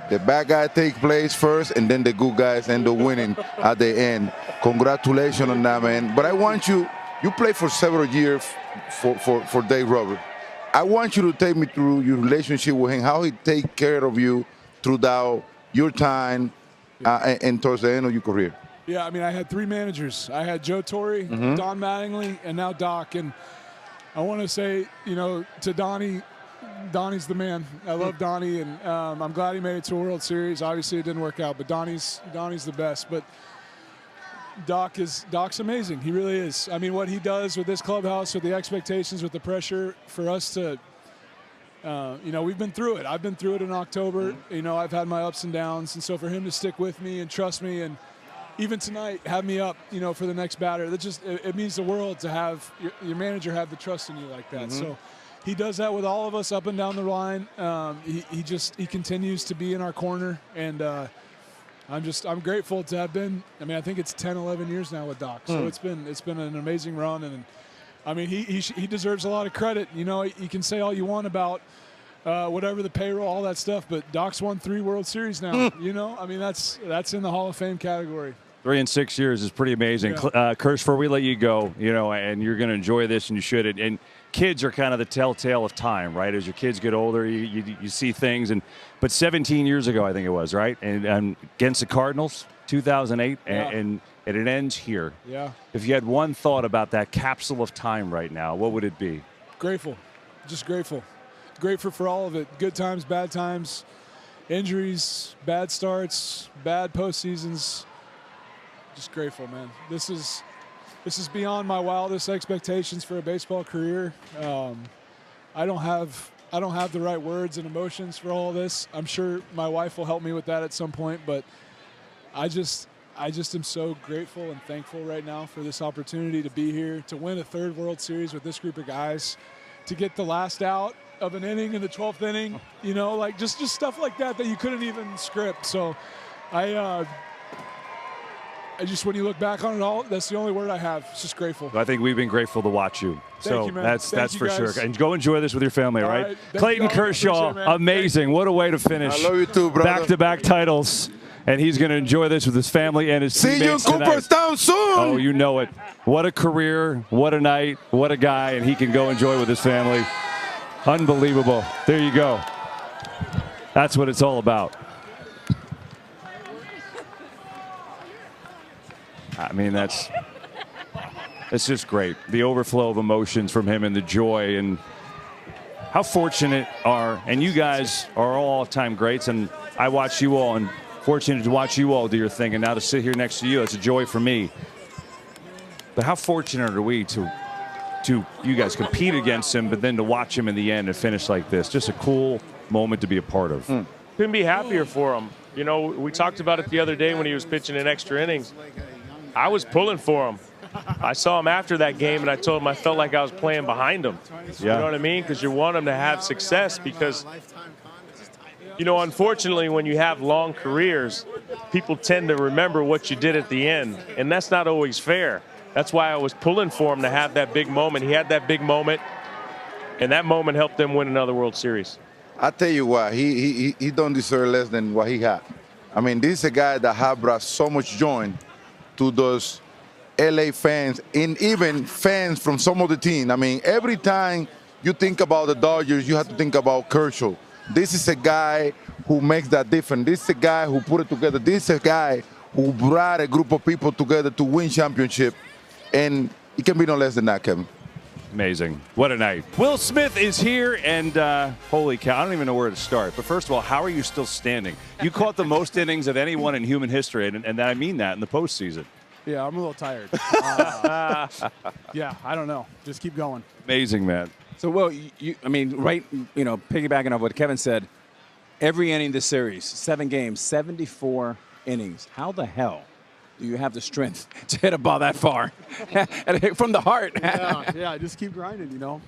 The bad guy take place first, and then the good guys end up winning at the end. Congratulations on that, man. But I want you played for several years for Dave Roberts. I want you to take me through your relationship with him, how he take care of you throughout your time and towards the end of your career. Yeah, I mean, I had 3 managers. I had Joe Torre, Don Mattingly, and now Doc. And I want to say, you know, to Donnie's the man. I love Donnie, and I'm glad he made it to a World Series. Obviously, it didn't work out, but Donnie's the best. But Doc's amazing. He really is. I mean, what he does with this clubhouse, with the expectations, with the pressure for us to, you know, we've been through it. I've been through it in October. You know, I've had my ups and downs. And so for him to stick with me and trust me, and even tonight have me up, you know, for the next batter, that just, it means the world to have your manager have the trust in you like that. So he does that with all of us up and down the line. He continues to be in our corner. And I'm grateful to have been, I mean, I think it's 10, 11 years now with Doc. So it's been an amazing run. And I mean, he deserves a lot of credit. You know, you can say all you want about whatever the payroll, all that stuff, but Doc's won 3 World Series now. You know, I mean, that's in the Hall of Fame category. 3 in 6 years is pretty amazing. Yeah. Kirsch, before we let you go, you know, and you're going to enjoy this, and you should. And kids are kind of the telltale of time, right? As your kids get older, you see things. But 17 years ago, I think it was, right? And against the Cardinals, 2008, and it ends here. Yeah. If you had one thought about that capsule of time right now, what would it be? Grateful. Just grateful. Grateful for all of it. Good times, bad times, injuries, bad starts, bad postseasons. Just grateful, man. This is beyond my wildest expectations for a baseball career. I don't have the right words and emotions for all this. I'm sure my wife will help me with that at some point, but I just am so grateful and thankful right now for this opportunity to be here, to win a 3rd World Series with this group of guys, to get the last out of an inning in the 12th inning, you know, like just stuff like that you couldn't even script. So I just, when you look back on it all, that's the only word I have. It's just grateful. I think we've been grateful to watch you. Thank you, man. That's for guys. sure. And go enjoy this with your family, All right? right. Thank Clayton you, Kershaw, appreciate it, man. amazing. What a way to finish. I love you too, brother. Back-to-back titles. And he's going to enjoy this with his family and his See you in teammates tonight. Cooperstown soon. Oh, you know it. What a career. What a night. What a guy. And he can go enjoy with his family. Unbelievable. There you go. That's what it's all about. I mean, it's just great. The overflow of emotions from him and the joy, and how fortunate and you guys are all-time greats, and I watch you all, and fortunate to watch you all do your thing, and now to sit here next to you, it's a joy for me. But how fortunate are we to you guys compete against him, but then to watch him in the end and finish like this? Just a cool moment to be a part of. Couldn't be happier for him. You know, we talked about it the other day when he was pitching in extra innings. I was pulling for him. I saw him after that game, and I told him I felt like I was playing behind him. You know what I mean? Because you want him to have success because, you know, unfortunately, when you have long careers, people tend to remember what you did at the end, and that's not always fair. That's why I was pulling for him to have that big moment. He had that big moment, and that moment helped them win another World Series. I tell you what, he don't deserve less than what he had. I mean, this is a guy that has brought so much joy to those LA fans and even fans from some of the team. I mean, every time you think about the Dodgers, you have to think about Kershaw. This is a guy who makes that difference. This is a guy who put it together. This is a guy who brought a group of people together to win championship. And it can be no less than that, Kevin. Amazing. What a night. Will Smith is here, and holy cow, I don't even know where to start. But first of all, how are you still standing? You caught the most innings of anyone in human history, and I mean that in the postseason. Yeah, I'm a little tired. Yeah, I don't know. Just keep going. Amazing, man. So, Will, I mean, right, you know, piggybacking off what Kevin said, every inning this series, 7 games, 74 innings. How the hell do you have the strength to hit a ball that far from the heart? Yeah, just keep grinding, you know.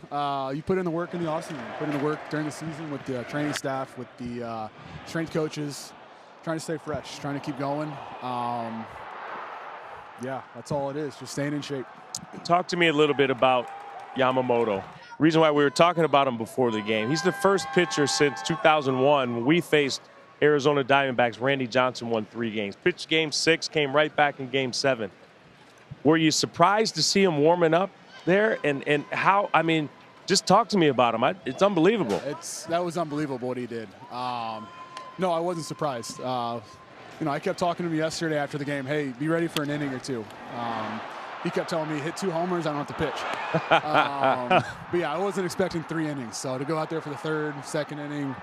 You put in the work in the offseason, put in the work during the season with the training staff, with the strength coaches, trying to stay fresh, trying to keep going. Yeah, that's all it is, just staying in shape. Talk to me a little bit about Yamamoto. Reason why we were talking about him before the game. He's the first pitcher since 2001 when we faced Arizona Diamondbacks. Randy Johnson won 3 games. Pitched game 6, came right back in game 7. Were you surprised to see him warming up there? And how, I mean, just talk to me about him. It's unbelievable. That was unbelievable what he did. No, I wasn't surprised. You know, I kept talking to him yesterday after the game, hey, be ready for an inning or 2. He kept telling me, hit 2 homers, I don't have to pitch. But yeah, I wasn't expecting 3 innings. So to go out there for the 3rd, 2nd inning,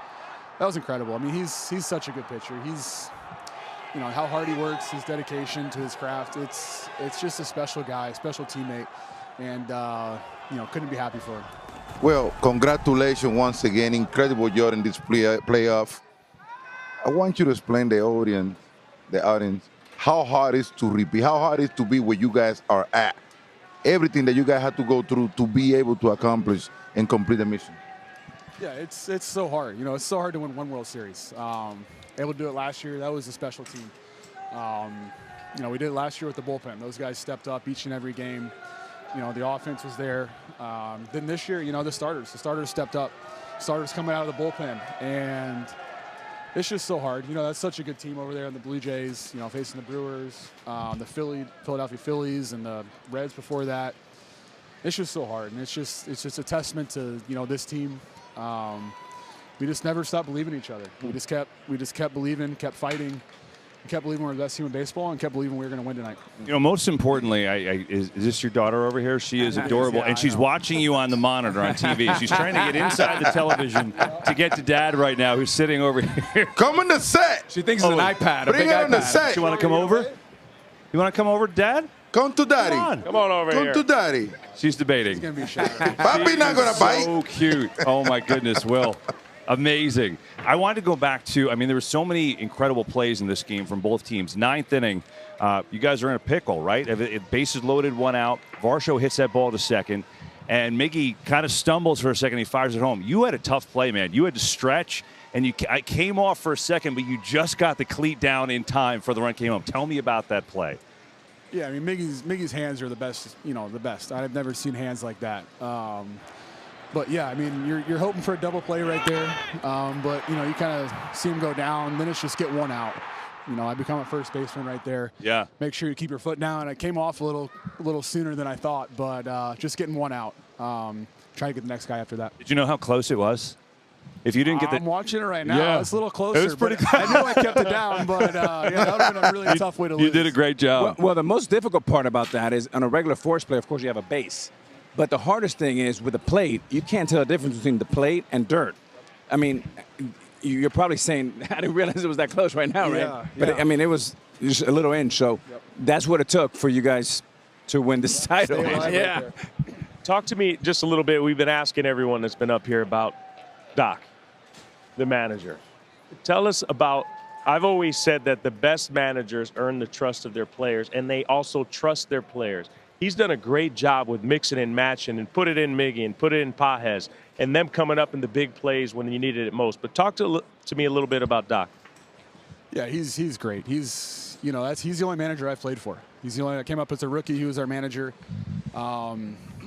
that was incredible. I mean, he's such a good pitcher. He's, you know, how hard he works, his dedication to his craft. It's just a special guy, special teammate, and you know, couldn't be happy for him. Well, congratulations once again. Incredible job in this playoff. I want you to explain the audience, how hard it is to repeat, how hard it is to be where you guys are at. Everything that you guys had to go through to be able to accomplish and complete the mission. Yeah, it's so hard. You know, it's so hard to win 1 World Series. Able to do it last year, that was a special team. You know, we did it last year with the bullpen. Those guys stepped up each and every game. You know, the offense was there. Then this year, you know, the starters stepped up. Starters coming out of the bullpen, and it's just so hard. You know, that's such a good team over there in the Blue Jays, you know, facing the Brewers, the Philadelphia Phillies, and the Reds before that. It's just so hard, and it's just a testament to, you know, this team. We just never stopped believing in each other. We just kept believing, kept fighting, kept believing we're the best team in baseball, and kept believing we were going to win tonight. You know, most importantly, is this your daughter over here? She is adorable, and she's watching you on the monitor on TV. She's trying to get inside the television to get to Dad right now, who's sitting over here. Come on the set. She thinks it's an iPad. Bring it on the set. You want to come over? You want to come over, Dad? Come to Daddy. Come on over here. Come to Daddy. She's debating. It's going to be a shout-out. Papi not going to bite. So cute. Oh, my goodness, Will. Amazing. I wanted to go back to, I mean, there were so many incredible plays in this game from both teams. 9th inning, you guys are in a pickle, right? If bases loaded, 1 out. Varsho hits that ball to second, and Miggy kind of stumbles for a second. He fires it home. You had a tough play, man. You had to stretch, and I came off for a second, but you just got the cleat down in time for the run came home. Tell me about that play. Yeah, I mean, Miggy's hands are the best, you know, the best. I've never seen hands like that. But yeah, I mean, you're hoping for a double play right there. But, you know, you kind of see him go down, then it's just get 1 out. You know, I become a first baseman right there. Yeah. Make sure you keep your foot down. I came off a little sooner than I thought, but just getting 1 out. Trying to get the next guy after that. Did you know how close it was? If you didn't get I'm watching it right now. Yeah. It's a little closer. It was pretty close. I knew I kept it down, but yeah, that would have been a really tough way to lose. You did a great job. Well, the most difficult part about that is on a regular force play, of course, you have a base. But the hardest thing is with the plate, you can't tell the difference between the plate and dirt. I mean, you're probably saying, I didn't realize it was that close right now, right? Yeah, but yeah. I mean, it was just a little inch. So that's what it took for you guys to win this title. Yeah. Right. Talk to me just a little bit. We've been asking everyone that's been up here about Doc, the manager. Tell us about, I've always said that the best managers earn the trust of their players, and they also trust their players. He's done a great job with mixing and matching and put it in Miggy and put it in Pages and them coming up in the big plays when you needed it most. But talk to me a little bit about Doc. Yeah, he's great. He's the only manager I've played for. He's the only that came up as a rookie. He was our manager. But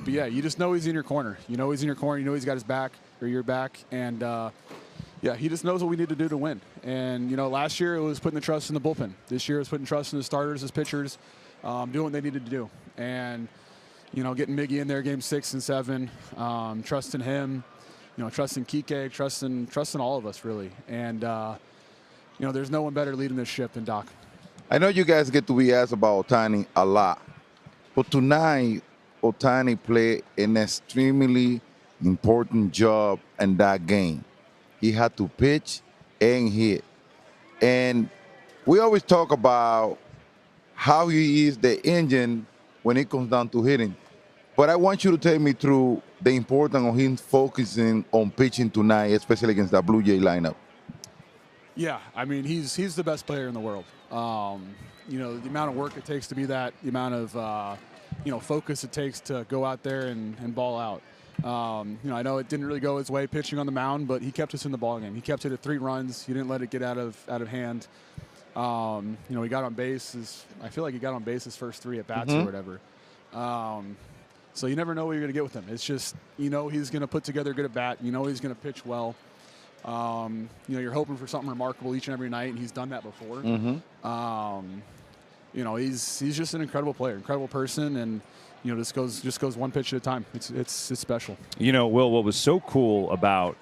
yeah, you just know he's in your corner. You know he's in your corner. You know he's got his back or your back. And yeah, he just knows what we need to do to win. And last year it was putting the trust in the bullpen. This year it was putting trust in the starters, his pitchers, doing what they needed to do. And getting Miggy in there game 6 and 7, trusting him, trusting Kike, trusting all of us really. And there's no one better leading this ship than Doc. I know you guys get to be asked about Ohtani a lot, but tonight Ohtani played an extremely important job in that game. He had to pitch and hit. And we always talk about how he is the engine when it comes down to hitting. But I want you to take me through the importance of him focusing on pitching tonight, especially against the Blue Jay lineup. Yeah, I mean, he's the best player in the world. The amount of work it takes to be that, the amount of focus it takes to go out there and ball out. I know it didn't really go his way pitching on the mound, but he kept us in the ballgame. He kept it at 3 runs. He didn't let it get out of hand. He got on base. I feel like he got on base his first 3 at bats or whatever. So you never know what you're going to get with him. It's just, he's going to put together a good at bat. He's going to pitch well. You're hoping for something remarkable each and every night, and he's done that before. He's just an incredible player, incredible person, and just goes one pitch at a time. It's special. Will, what was so cool about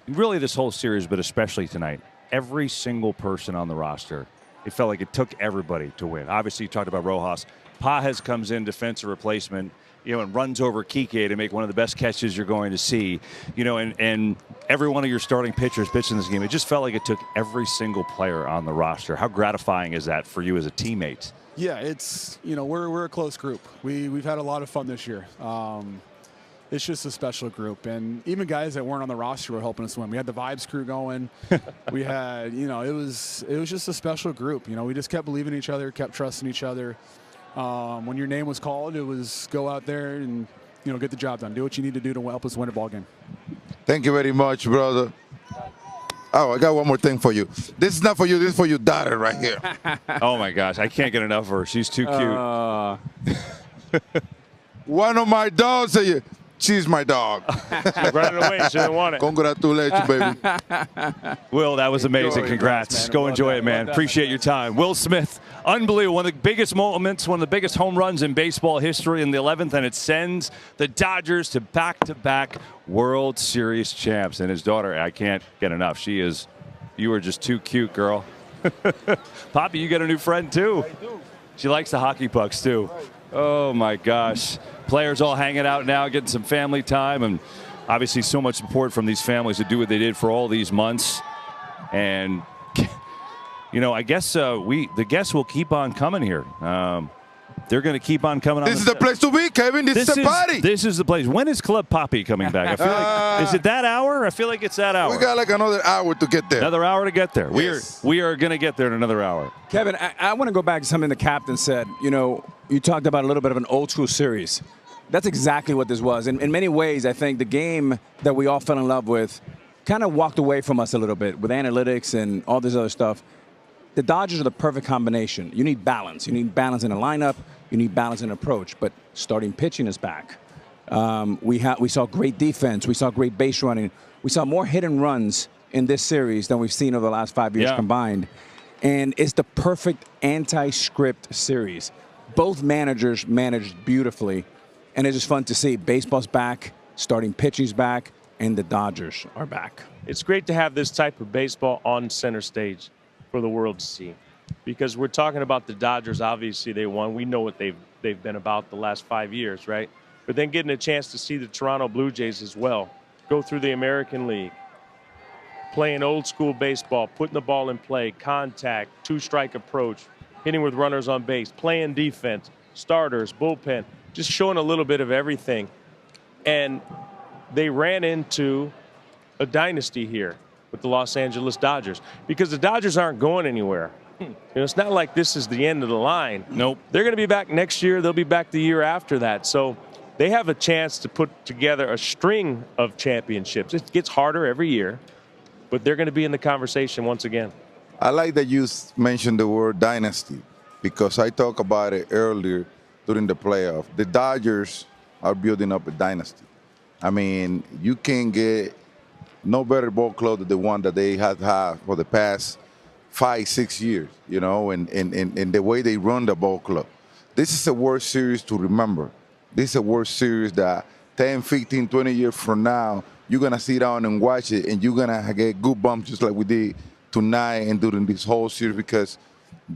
really this whole series, but especially tonight, every single person on the roster, it felt like it took everybody to win. Obviously, you talked about Rojas. Pages comes in, defensive replacement, and runs over Kike to make one of the best catches you're going to see. And every one of your starting pitchers pitching this game, it just felt like it took every single player on the roster. How gratifying is that for you as a teammate? Yeah, it's, we're a close group. We've had a lot of fun this year. It's just a special group. And even guys that weren't on the roster were helping us win. We had the Vibes crew going. We had, it was just a special group. We just kept believing in each other, kept trusting each other. When your name was called, it was go out there and, get the job done. Do what you need to do to help us win a ball game. Thank you very much, brother. Oh, I got one more thing for you. This is not for you. This is for your daughter right here. Oh, my gosh. I can't get enough of her. She's too cute. One of my dogs said, she's my dog. She's running away. She didn't want it. Congratulations, baby. Will, that was amazing. Congrats. Go enjoy it, man. Appreciate your time. Will Smith, unbelievable. One of the biggest moments, one of the biggest home runs in baseball history in the 11th, and it sends the Dodgers to back-to-back World Series champs. And his daughter, I can't get enough. You are just too cute, girl. Poppy, you got a new friend, too. I do. She likes the hockey pucks, too. Oh, my gosh. Players all hanging out now, getting some family time, and obviously so much support from these families to do what they did for all these months. And, I guess the guests will keep on coming here. They're going to keep on coming. This is the place to be, Kevin. This is the party. This is the place. When is Club Poppy coming back? I feel like, is it that hour? I feel like it's that hour. We got like another hour to get there. Another hour to get there. Yes. We are going to get there in another hour. Kevin, I want to go back to something the captain said. You talked about a little bit of an old school series. That's exactly what this was. In many ways, I think the game that we all fell in love with kind of walked away from us a little bit with analytics and all this other stuff. The Dodgers are the perfect combination. You need balance. You need balance in a lineup. You need balance in approach. But starting pitching is back. We saw great defense. We saw great base running. We saw more hit and runs in this series than we've seen over the last 5 years combined. And it's the perfect anti-script series. Both managers managed beautifully. And it's just fun to see. Baseball's back, starting pitching's back, and the Dodgers are back. It's great to have this type of baseball on center stage for the world to see. Because we're talking about the Dodgers. Obviously, they won. We know what they've been about the last 5 years, right? But then getting a chance to see the Toronto Blue Jays as well go through the American League, playing old school baseball, putting the ball in play, contact, two-strike approach, hitting with runners on base, playing defense, starters, bullpen, just showing a little bit of everything. And they ran into a dynasty here with the Los Angeles Dodgers because the Dodgers aren't going anywhere. It's not like this is the end of the line. Nope. They're going to be back next year. They'll be back the year after that. So they have a chance to put together a string of championships. It gets harder every year, but they're going to be in the conversation once again. I like that you mentioned the word dynasty because I talked about it earlier during the playoff. The Dodgers are building up a dynasty. I mean, you can get no better ball club than the one that they have had for the past 5-6 years, you know, and the way they run the ball club. This is a World Series to remember. This is a World Series that 10, 15, 20 years from now, you're going to sit down and watch it, and you're going to get goosebumps just like we did tonight and during this whole series because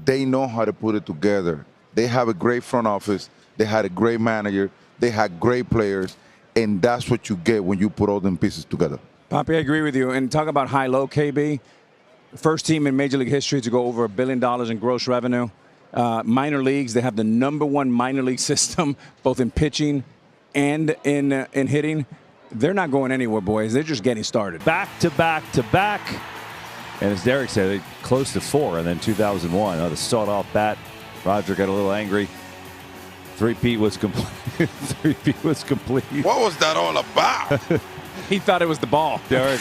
they know how to put it together. They have a great front office. They had a great manager. They had great players, and that's what you get when you put all them pieces together. Poppy, I agree with you. And talk about high-low, KB. First team in Major League history to go over $1 billion in gross revenue. Minor leagues, they have the #1 minor league system, both in pitching and in hitting. They're not going anywhere, boys. They're just getting started. Back to back to back. And as Derek said, close to 4, and then 2001. The sawed-off bat. Roger got a little angry. Three-peat was complete. Three-peat was complete. What was that all about? He thought it was the ball. Derek.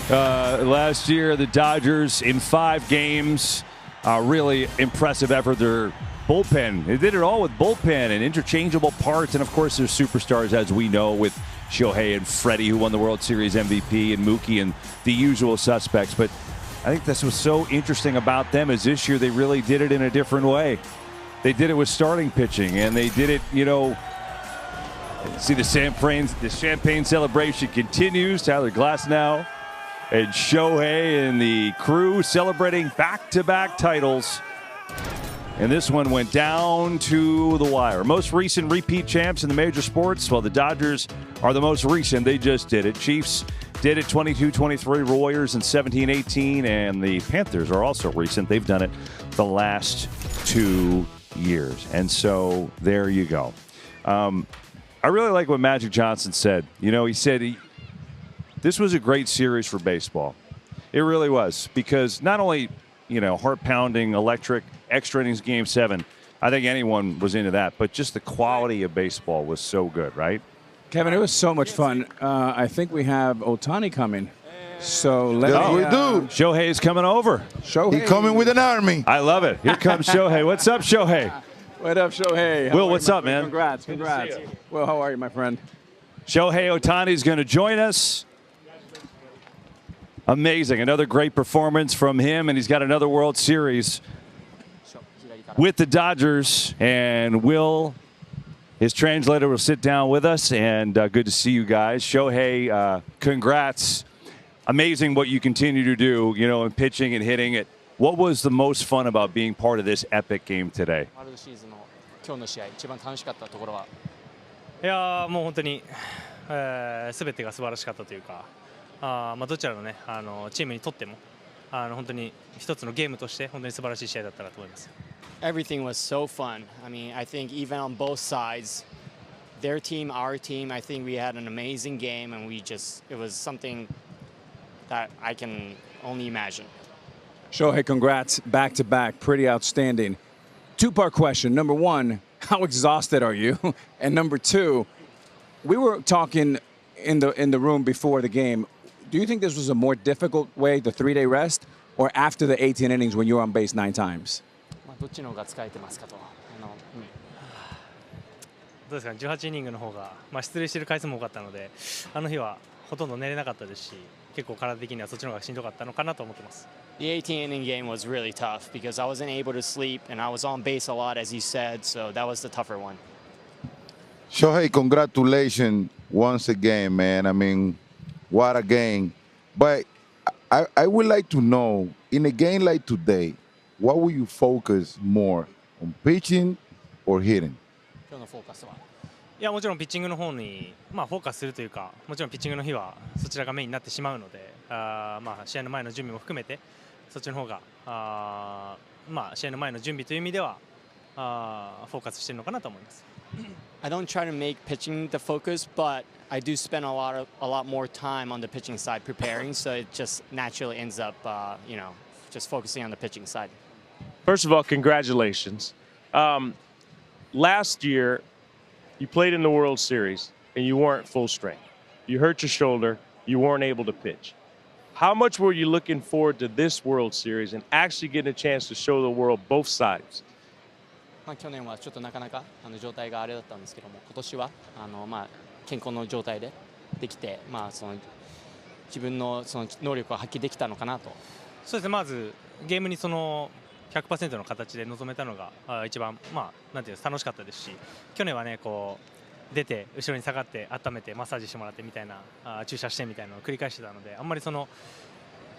Last year, the Dodgers in 5 games. Really impressive effort. Their bullpen, they did it all with bullpen and interchangeable parts. And, of course, there's superstars, as we know, with Shohei and Freddie, who won the World Series MVP, and Mookie and the usual suspects. But I think this was so interesting about them is this year they really did it in a different way. They did it with starting pitching, and they did it, you know, see the champagne celebration continues. Tyler Glasnow and Shohei and the crew celebrating back-to-back titles. And this one went down to the wire. Most recent repeat champs in the major sports. Well, the Dodgers are the most recent. They just did it. Chiefs did it 22-23. Warriors in 17-18. And the Panthers are also recent. They've done it the last 2 years. And so there you go. I really like what Magic Johnson said. You know, he said this was a great series for baseball. It really was, because not only, you know, heart-pounding, electric, extra innings Game 7. I think anyone was into that, but just the quality of baseball was so good, right? Kevin, it was so much fun. I think we have Ohtani coming. So we do. Shohei's coming over. Shohei. He coming with an army. I love it. Here comes Shohei. What's up, Shohei? What up, Shohei? Will, what's up, man? Congrats. Well, how are you, my friend? Shohei Ohtani is going to join us. Amazing. Another great performance from him, and he's got another World Series with the Dodgers. And Will, his translator, will sit down with us, and good to see you guys. Shohei, congrats. Amazing what you continue to do, you know, in pitching and hitting it. What was the most fun about being part of this epic game today? 今日の試合一番楽しかったところはいやもう本当に全てが素晴らしかったというかまあどちらのねチームにとっても本当に一つのゲームとして本当に素晴らしい試合だったなと思います。Everything was so fun. I mean, I think even on both sides, their team, our team, I think we had an amazing game, and it was something that I can only imagine. Shohei, congrats, back to back, pretty outstanding. Two-part question. Number one, how exhausted are you? And number two, we were talking in the room before the game. Do you think this was a more difficult way, the 3-day rest, or after the 18 innings when you were on base 9 times? どっちの方が疲れてますかと。どうですかね、18イニングの方が出塁している回数も多かったので、あの日はほとんど寝れなかったですし、結構体的にはそっちの方がしんどかったのかなと思ってます。The 18-inning game was really tough because I wasn't able to sleep and I was on base a lot, as you said, so that was the tougher one. Shohei, congratulations once again, man. I mean, what a game. But I would like to know, in a game like today, what will you focus more on, pitching or hitting? 今日のフォーカスは。いやもちろんピッチングの方にフォーカスするというか、もちろんピッチングの日はそちらがメインになってしまうので、試合の前の準備も含めてそっちの方が試合の前の準備という意味ではフォーカスしているのかなと思います。I don't try to make pitching the focus, but I do spend a lot more time on the pitching side preparing, so it just naturally ends up, just focusing on the pitching side. First of all, congratulations. Last year, you played in the World Series and you weren't full strength. You hurt your shoulder. You weren't able to pitch. How much were you looking forward to this World Series and actually getting a chance to show the world both sides? 去年はちょっとなかなか状態があれだったんですけども、今年は健康の状態でできて、その自分のその能力を発揮できたのかなと。そうですね。まずゲームにその 100% の形で臨めたのが一番なんていう楽しかったですし、去年はねこう出て後ろに下がって温めてマッサージしてもらってみたいな注射してみたいなのを繰り返してたので、あんまりその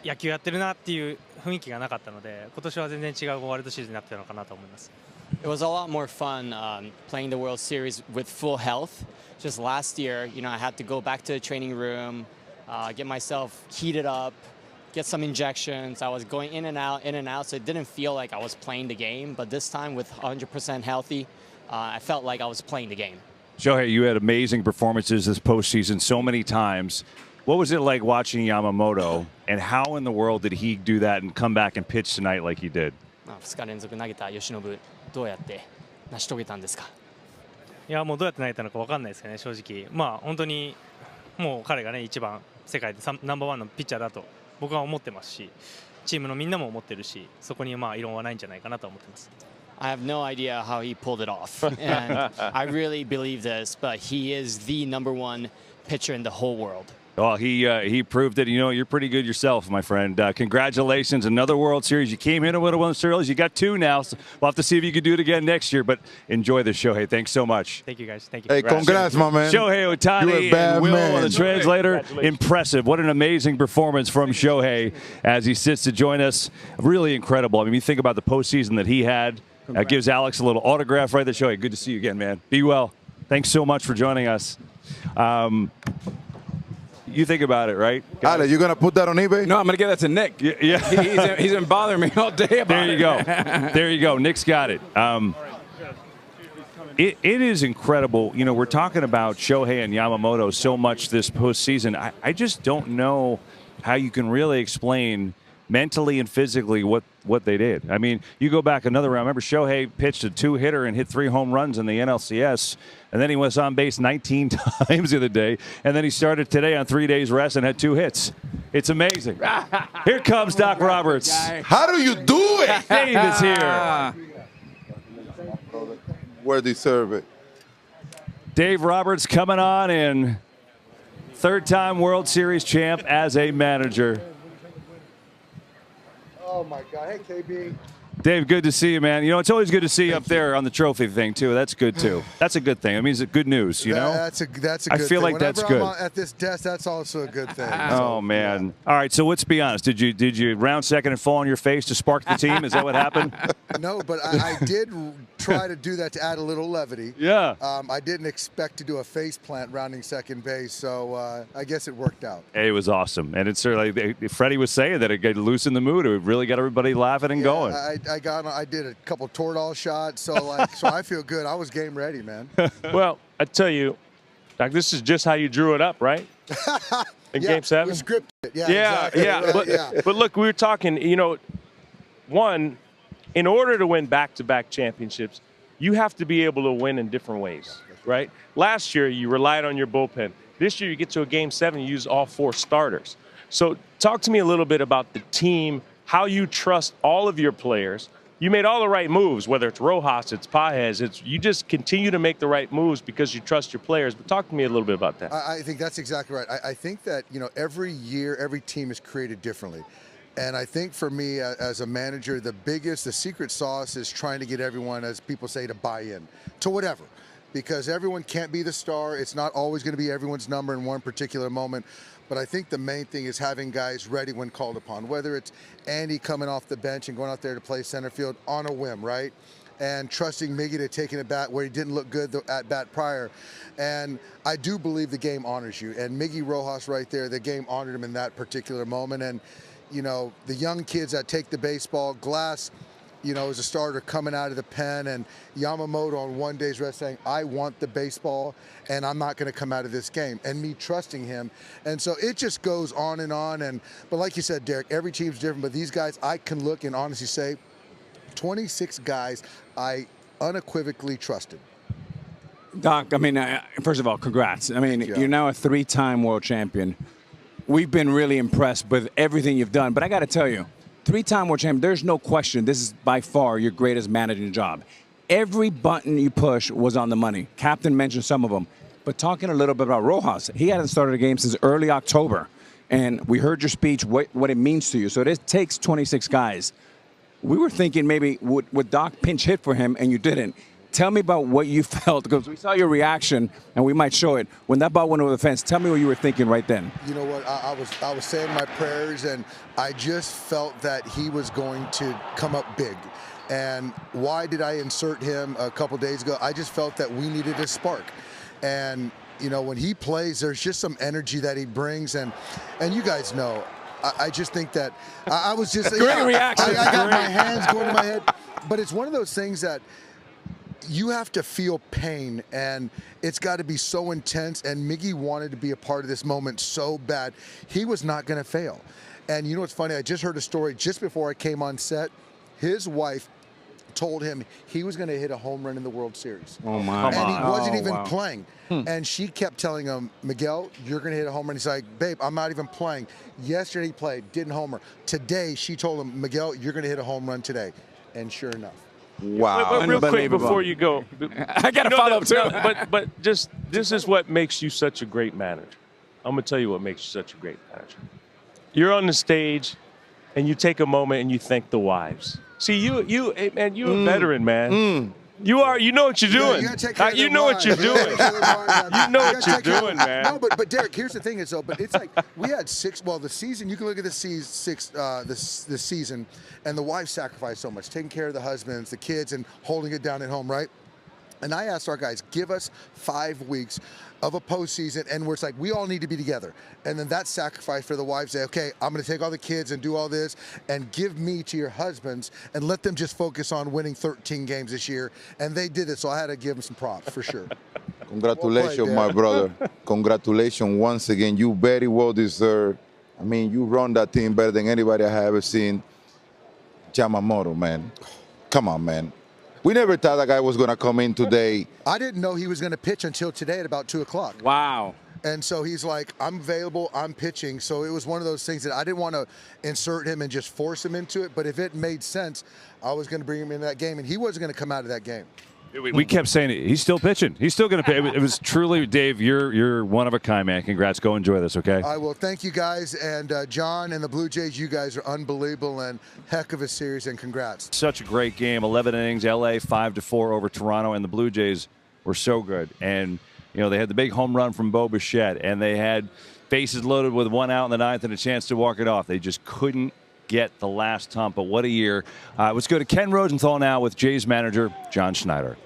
野球やってるなっていう雰囲気がなかったので、今年は全然違うワールドシリーズになってたのかなと思います。It was a lot more fun playing the World Series with full health. Just last year, I had to go back to the training room, get myself heated up, get some injections. I was going in and out, so it didn't feel like I was playing the game. But this time, with 100% healthy, I felt like I was playing the game. Shohei, you had amazing performances this postseason so many times. What was it like watching Yamamoto, and how in the world did he do that and come back and pitch tonight like he did? 2日連続投げた由伸、どうやって成し遂げたんですか？いやもうどうやって投げたのか分かんないですけどね、正直。本当にもう彼がね一番世界でナンバーワンのピッチャーだと僕は思ってますし、チームのみんなも思ってるし、そこに異論はないんじゃないかなと思ってます。I have no idea how he pulled it off, and I really believe this, but he is the #1 pitcher in the whole world. Well, he proved it. You're pretty good yourself, my friend. Congratulations, another World Series. You came in with a World Series. You got 2 now. So we'll have to see if you can do it again next year. But enjoy this, Shohei. Thanks so much. Thank you, guys. Thank you. Hey, congrats, my man. Shohei Ohtani and Will, the translator. Impressive. What an amazing performance from Shohei as he sits to join us. Really incredible. I mean, you think about the postseason that he had. Gives Alex a little autograph right there. Shohei, good to see you again, man. Be well. Thanks so much for joining us. You think about it, right? Ale, you gonna put that on eBay? No, I'm gonna give that to Nick. Yeah. He's been bothering me all day about There you go. There you go. Nick's got it. It is incredible. We're talking about Shohei and Yamamoto so much this postseason. I just don't know how you can really explain mentally and physically what they did. I mean, you go back another round. Remember, Shohei pitched a 2-hitter and hit 3 home runs in the NLCS, and then he was on base 19 times the other day, and then he started today on 3 days rest and had 2 hits. It's amazing. Here comes Doc Roberts. How do you do it? Dave is here. Where deserve it. Dave Roberts coming on in, 3rd-time World Series champ as a manager. Oh, my God. Hey, KB. Dave, good to see you, man. It's always good to see you up there on the trophy thing, too. That's good, too. That's a good thing. It means it's good news, you know? That's a good I feel thing. like that's good. Whenever I'm at this desk, that's also a good thing. Oh, man. Yeah. All right, so let's be honest. Did you round second and fall on your face to spark the team? Is that what happened? No, but I did try to do that to add a little levity. Yeah. I didn't expect to do a face plant rounding second base, so I guess it worked out. It was awesome. And it's certainly, Freddie was saying that it loosened the mood. It really got everybody laughing and going. I did a couple Toradol shots, so I feel good. I was game ready, man. Well, I tell you, Doc, this is just how you drew it up, right? In Game 7? We scripted it. Yeah, exactly. yeah. But look, we were talking, one, in order to win back-to-back championships, you have to be able to win in different ways, right? Last year, you relied on your bullpen. This year, you get to a Game 7, you use all 4 starters. So talk to me a little bit about the team, how you trust all of your players. You made all the right moves, whether it's Rojas, it's Pages. You just continue to make the right moves because you trust your players. But talk to me a little bit about that. I think that's exactly right. I think that, every year, every team is created differently. And I think for me, as a manager, the secret sauce is trying to get everyone, as people say, to buy in to whatever. Because everyone can't be the star. It's not always going to be everyone's number in one particular moment. But I think the main thing is having guys ready when called upon, whether it's Andy coming off the bench and going out there to play center field on a whim, right? And trusting Miggy to take an at-bat where he didn't look good at-bat prior. And I do believe the game honors you. And Miggy Rojas right there, the game honored him in that particular moment. And, the young kids that take the baseball, Glass, as a starter coming out of the pen, and Yamamoto on 1 day's rest saying, I want the baseball and I'm not going to come out of this game, and me trusting him. And so it just goes on. But like you said, Derek, every team's different, but these guys, I can look and honestly say, 26 guys I unequivocally trusted. Doc, I mean, first of all, congrats. I mean, you're now a 3-time world champion. We've been really impressed with everything you've done. But I got to tell you, 3-time world champion, there's no question this is by far your greatest managing job. Every button you push was on the money. Captain mentioned some of them. But talking a little bit about Rojas, he hadn't started a game since early October. And we heard your speech, what it means to you. So it takes 26 guys. We were thinking maybe would Doc pinch hit for him, and you didn't. Tell me about what you felt, because we saw your reaction, and we might show it. When that ball went over the fence, tell me what you were thinking right then. You know what? I was saying my prayers, and I just felt that he was going to come up big. And why did I insert him a couple days ago? I just felt that we needed a spark. And, you know, when he plays, there's just some energy that he brings. And you guys know, I just think that I was just... Great reaction. I got my hands going to my head. But it's one of those things that you have to feel pain, and it's got to be so intense. And Miggy wanted to be a part of this moment so bad. He was not going to fail. And you know what's funny? I just heard a story just before I came on set. His wife told him he was going to hit a home run in the World Series. Oh, my. And he wasn't even playing. And she kept telling him, Miguel, you're going to hit a home run. He's like, babe, I'm not even playing. Yesterday he played, didn't homer. Today she told him, Miguel, you're going to hit a home run today. And sure enough. Wow. But real quick before you go. I got to follow up too. But just this is what makes you such a great manager. I'm going to tell you what makes you such a great manager. You're on the stage and you take a moment and you thank the wives. See, you're a veteran, man. You know what you're doing. You know what you're doing. You know what you're doing, man. No, but Derek, here's the thing. It's like we had 6. Well, the season. You can look at the season, and the wives sacrificed so much, taking care of the husbands, the kids, and holding it down at home, right? And I asked our guys, give us 5 weeks of a postseason, and where it's like we all need to be together. And then that sacrifice for the wives, say, okay, I'm going to take all the kids and do all this, and give me to your husbands, and let them just focus on winning 13 games this year. And they did it, so I had to give them some props for sure. Congratulations, my brother. Congratulations once again. You very well deserved. I mean, you run that team better than anybody I have ever seen. Yamamoto, man. Come on, man. We never thought that guy was going to come in today. I didn't know he was going to pitch until today at about 2 o'clock. Wow. And so he's like, I'm available, I'm pitching. So it was one of those things that I didn't want to insert him and just force him into it. But if it made sense, I was going to bring him in that game. And he wasn't going to come out of that game. We kept saying he's still pitching. He's still going to pitch. It was truly, Dave, you're one of a kind, man. Congrats. Go enjoy this, okay? I will. Thank you, guys. And John and the Blue Jays, you guys are unbelievable and heck of a series, and congrats. Such a great game. 11 innings, LA 5-4 over Toronto, and the Blue Jays were so good. And, you know, they had the big home run from Bo Bichette, and they had bases loaded with 1 out in the 9th and a chance to walk it off. They just couldn't get the last hump, but what a year. Let's go to Ken Rosenthal now with Jays manager John Schneider.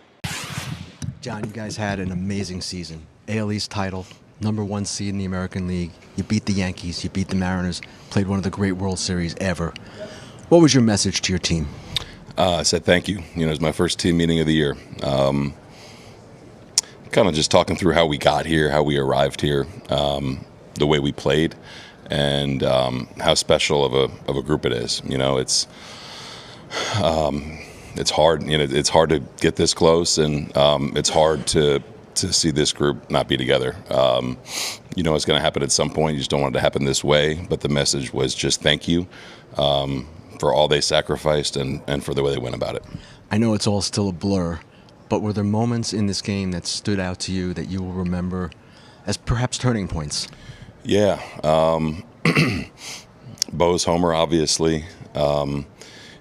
John, you guys had an amazing season. AL East title, #1 seed in the American League. You beat the Yankees, you beat the Mariners, played one of the great World Series ever. What was your message to your team? I said thank you. You know, it was my first team meeting of the year. Kind of just talking through how we got here, how we arrived here, the way we played, and how special of a group it is. You know, it's hard. You know, it's hard to get this close, and it's hard to see this group not be together. You know, it's going to happen at some point. You just don't want it to happen this way. But the message was just thank you for all they sacrificed and for the way they went about it. I know it's all still a blur, but were there moments in this game that stood out to you that you will remember as perhaps turning points? Yeah. Bo's homer, obviously.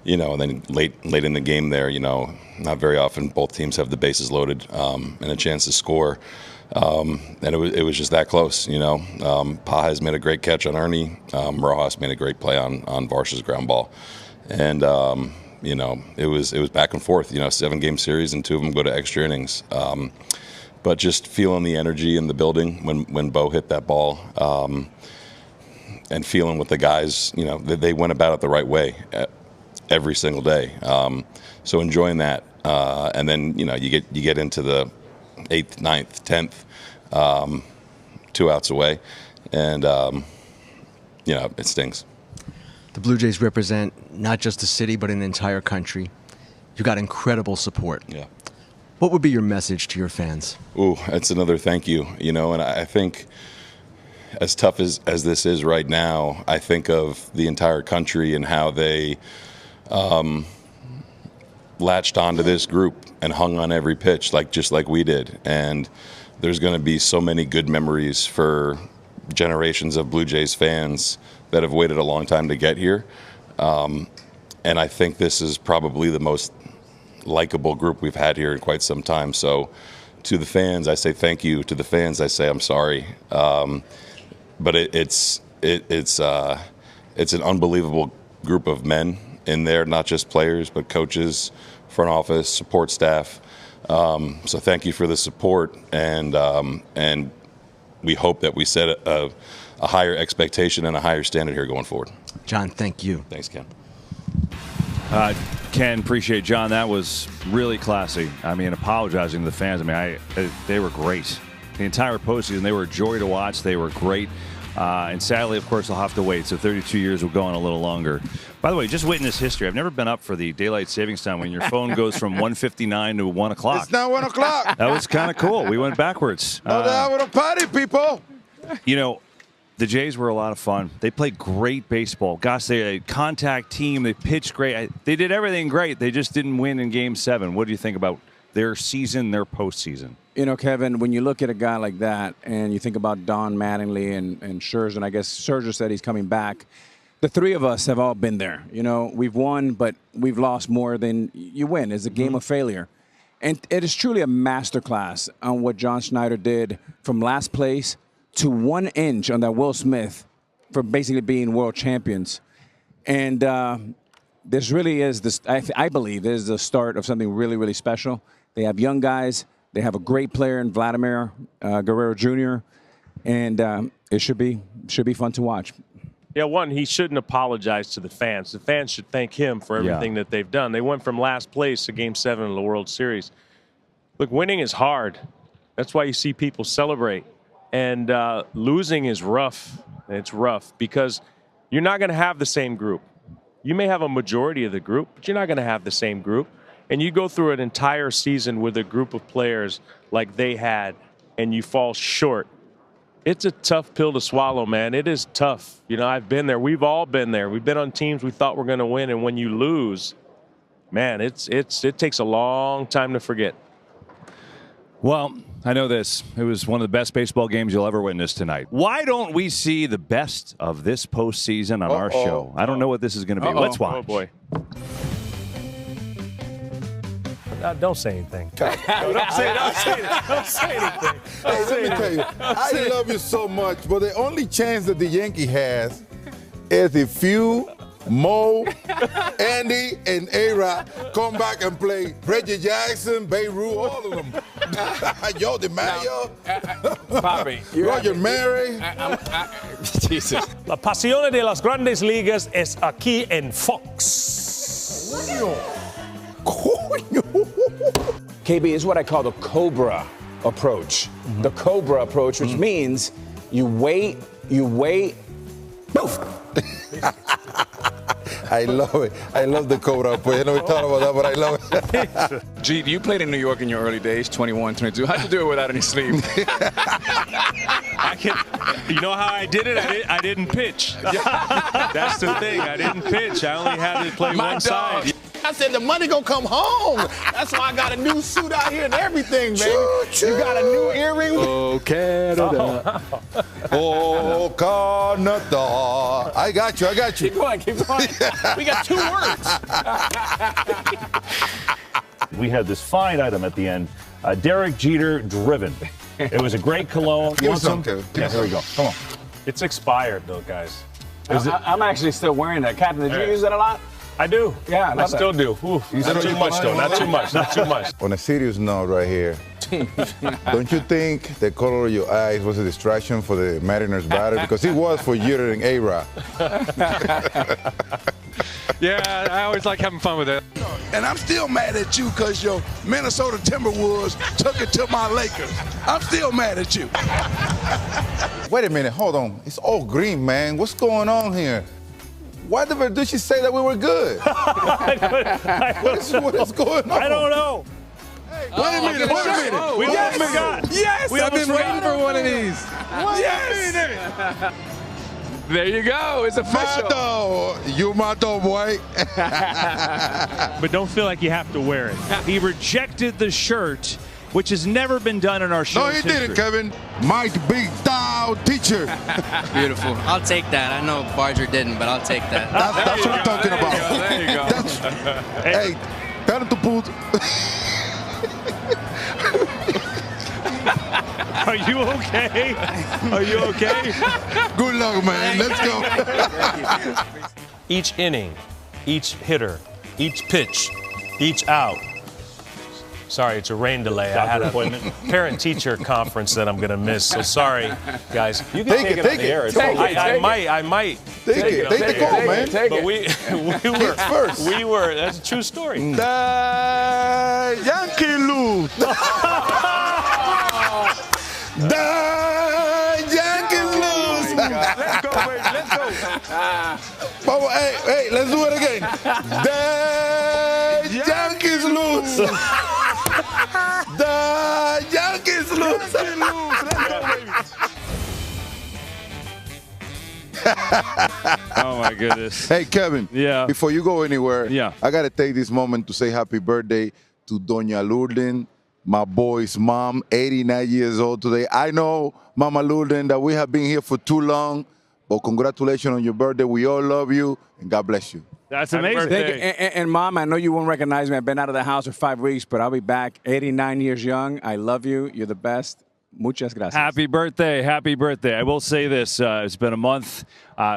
You know, and then late in the game there, you know, not very often both teams have the bases loaded and a chance to score. And it was just that close, you know. Pages made a great catch on Ernie. Rojas made a great play on Varsha's ground ball. And, you know, it was back and forth, you know, 7-game series and 2 of them go to extra innings. But just feeling the energy in the building when Bo hit that ball and feeling with the guys, you know, they went about it the right way every single day. So enjoying that. And then, you know, you get into the 8th, 9th, 10th, 2 outs away. And, you know, it stings. The Blue Jays represent not just the city, but an entire country. You got incredible support. Yeah. What would be your message to your fans? Ooh, that's another thank you. You know, and I think as tough as this is right now, I think of the entire country and how they latched onto this group and hung on every pitch, just like we did. And there's going to be so many good memories for generations of Blue Jays fans that have waited a long time to get here. And I think this is probably the most likable group we've had here in quite some time. So to the fans, I say thank you. To the fans, I say I'm sorry. But it's an unbelievable group of men in there, not just players, but coaches, front office, support staff. So thank you for the support, and we hope that we set a higher expectation and a higher standard here going forward. John, thank you. Thanks, Ken. Ken, appreciate John. That was really classy. I mean, apologizing to the fans. I mean, they were great. The entire postseason, they were a joy to watch. They were great. And sadly, of course, I'll have to wait. So 32 years will go on a little longer. By the way, just witness history. I've never been up for the daylight savings time when your phone goes from 1:59 to 1 o'clock. It's not 1 o'clock. That was kind of cool. We went backwards. Oh, that was a party, people. You know, the Jays were a lot of fun. They played great baseball. Gosh, they're a contact team. They pitched great. They did everything great. They just didn't win in Game 7. What do you think about their season, their postseason? You know, Kevin, when you look at a guy like that and you think about Don Mattingly and Scherzer, and I guess Scherzer said he's coming back, the three of us have all been there. You know, we've won, but we've lost more than you win. It's a game of failure. And it is truly a masterclass on what John Schneider did from last place to 1 inch on that Will Smith for basically being world champions. And this really is, this. I believe, this is the start of something really, really special. They have young guys. They have a great player in Vladimir Guerrero Jr., and it should be fun to watch. Yeah, one, he shouldn't apologize to the fans. The fans should thank him for everything that they've done. They went from last place to Game 7 of the World Series. Look, winning is hard. That's why you see people celebrate. And losing is rough. It's rough because you're not going to have the same group. You may have a majority of the group, but you're not going to have the same group. And you go through an entire season with a group of players like they had, and you fall short. It's a tough pill to swallow, man. It is tough. You know, I've been there. We've all been there. We've been on teams we thought were going to win, and when you lose, man, it takes a long time to forget. Well, I know this. It was one of the best baseball games you'll ever witness tonight. Why don't we see the best of this postseason on our show? I don't know what this is going to be. Let's watch. Oh, boy. Don't say anything. Don't say anything. Hey, let me tell you, I love you so much, but the only chance that the Yankee has is if you, Mo, Andy, and A-Rod come back and play Reggie Jackson, Babe Ruth, all of them. Joe DiMaggio, Bobby, Roger Mary. Jesus. La pasión de las grandes ligas es aquí en Fox. KB is what I call the Cobra approach. The Cobra approach, which means you wait, poof. I love it. I love the Cobra approach. I know we talked about that, but I love it. Gee, you played in New York in your early days, 21, 22. How'd you do it without any sleep? You know how I did it? I didn't pitch. That's the thing. I didn't pitch. I only had to play one side. I said the money gonna come home. That's why I got a new suit out here and everything, baby. You got a new earring. Oh, Canada. Oh, Canada. I got you. Keep going. We got 2 words. We had this fine item at the end. Derek Jeter driven. It was a great cologne. Give us some, Kevin. Yeah, here we go. Come on. It's expired, though, guys. I'm actually still wearing that. Captain, did you use that a lot? I do. Yeah, I still do. Ooh, not too much, though. Not too much. Not too much. On a serious note right here, don't you think the color of your eyes was a distraction for the Mariners batter? Because it was for Jeter and A-Rod. Yeah, I always like having fun with it. And I'm still mad at you because your Minnesota Timberwolves took it to my Lakers. I'm still mad at you. Wait a minute, hold on. It's all green, man. What's going on here? Why did Verducci say that we were good? What is going on? I don't know. Wait a minute. We almost forgot. Yes, We I've been almost waiting forgot. for one of these. Yes. There you go. It's official. Mato. You Mato, boy. But don't feel like you have to wear it. He rejected the shirt, which has never been done in our show. No, he didn't, Kevin. Mike Big Tao teacher. Beautiful. I'll take that. I know Barger didn't, but I'll take that. That's what I'm talking about. There you go. Hey, tell him to put. Are you okay? Are you okay? Good luck, man. Let's go. Each inning, each hitter, each pitch, each out. Sorry, it's a rain delay. I had a parent-teacher conference that I'm going to miss, so sorry, guys. You can take it. I might. Take it. Take the call, man. But we were. That's a true story. The Yankee lose. The Yankees lose. Let's go, baby. Let's go. Papa, hey, let's do it again. The Yankees lose. The Yankees lose. Oh my goodness. Hey, Kevin. Yeah. Before you go anywhere, Yeah. I got to take this moment to say happy birthday to Doña Lourdes, my boy's mom, 89 years old today. I know, Mama Lourdes, that we have been here for too long, but congratulations on your birthday. We all love you, and God bless you. That's Happy amazing. birthday. Thank you. And Mom, I know you won't recognize me. I've been out of the house for 5 weeks, but I'll be back. 89 years young. I love you. You're the best. Muchas gracias. Happy birthday. Happy birthday. I will say this. It's been a month.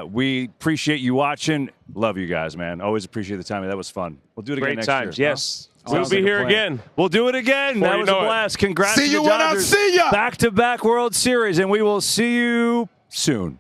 We appreciate you watching. Love you guys, man. Always appreciate the time. That was fun. We'll do it again Great next times, year. yes. Huh? We'll Sounds be like a here plan. again. We'll do it again. Before That you was a know it. blast. Congrats See to you the when I Dodgers. see ya. Back-to-back World Series, and we will see you soon.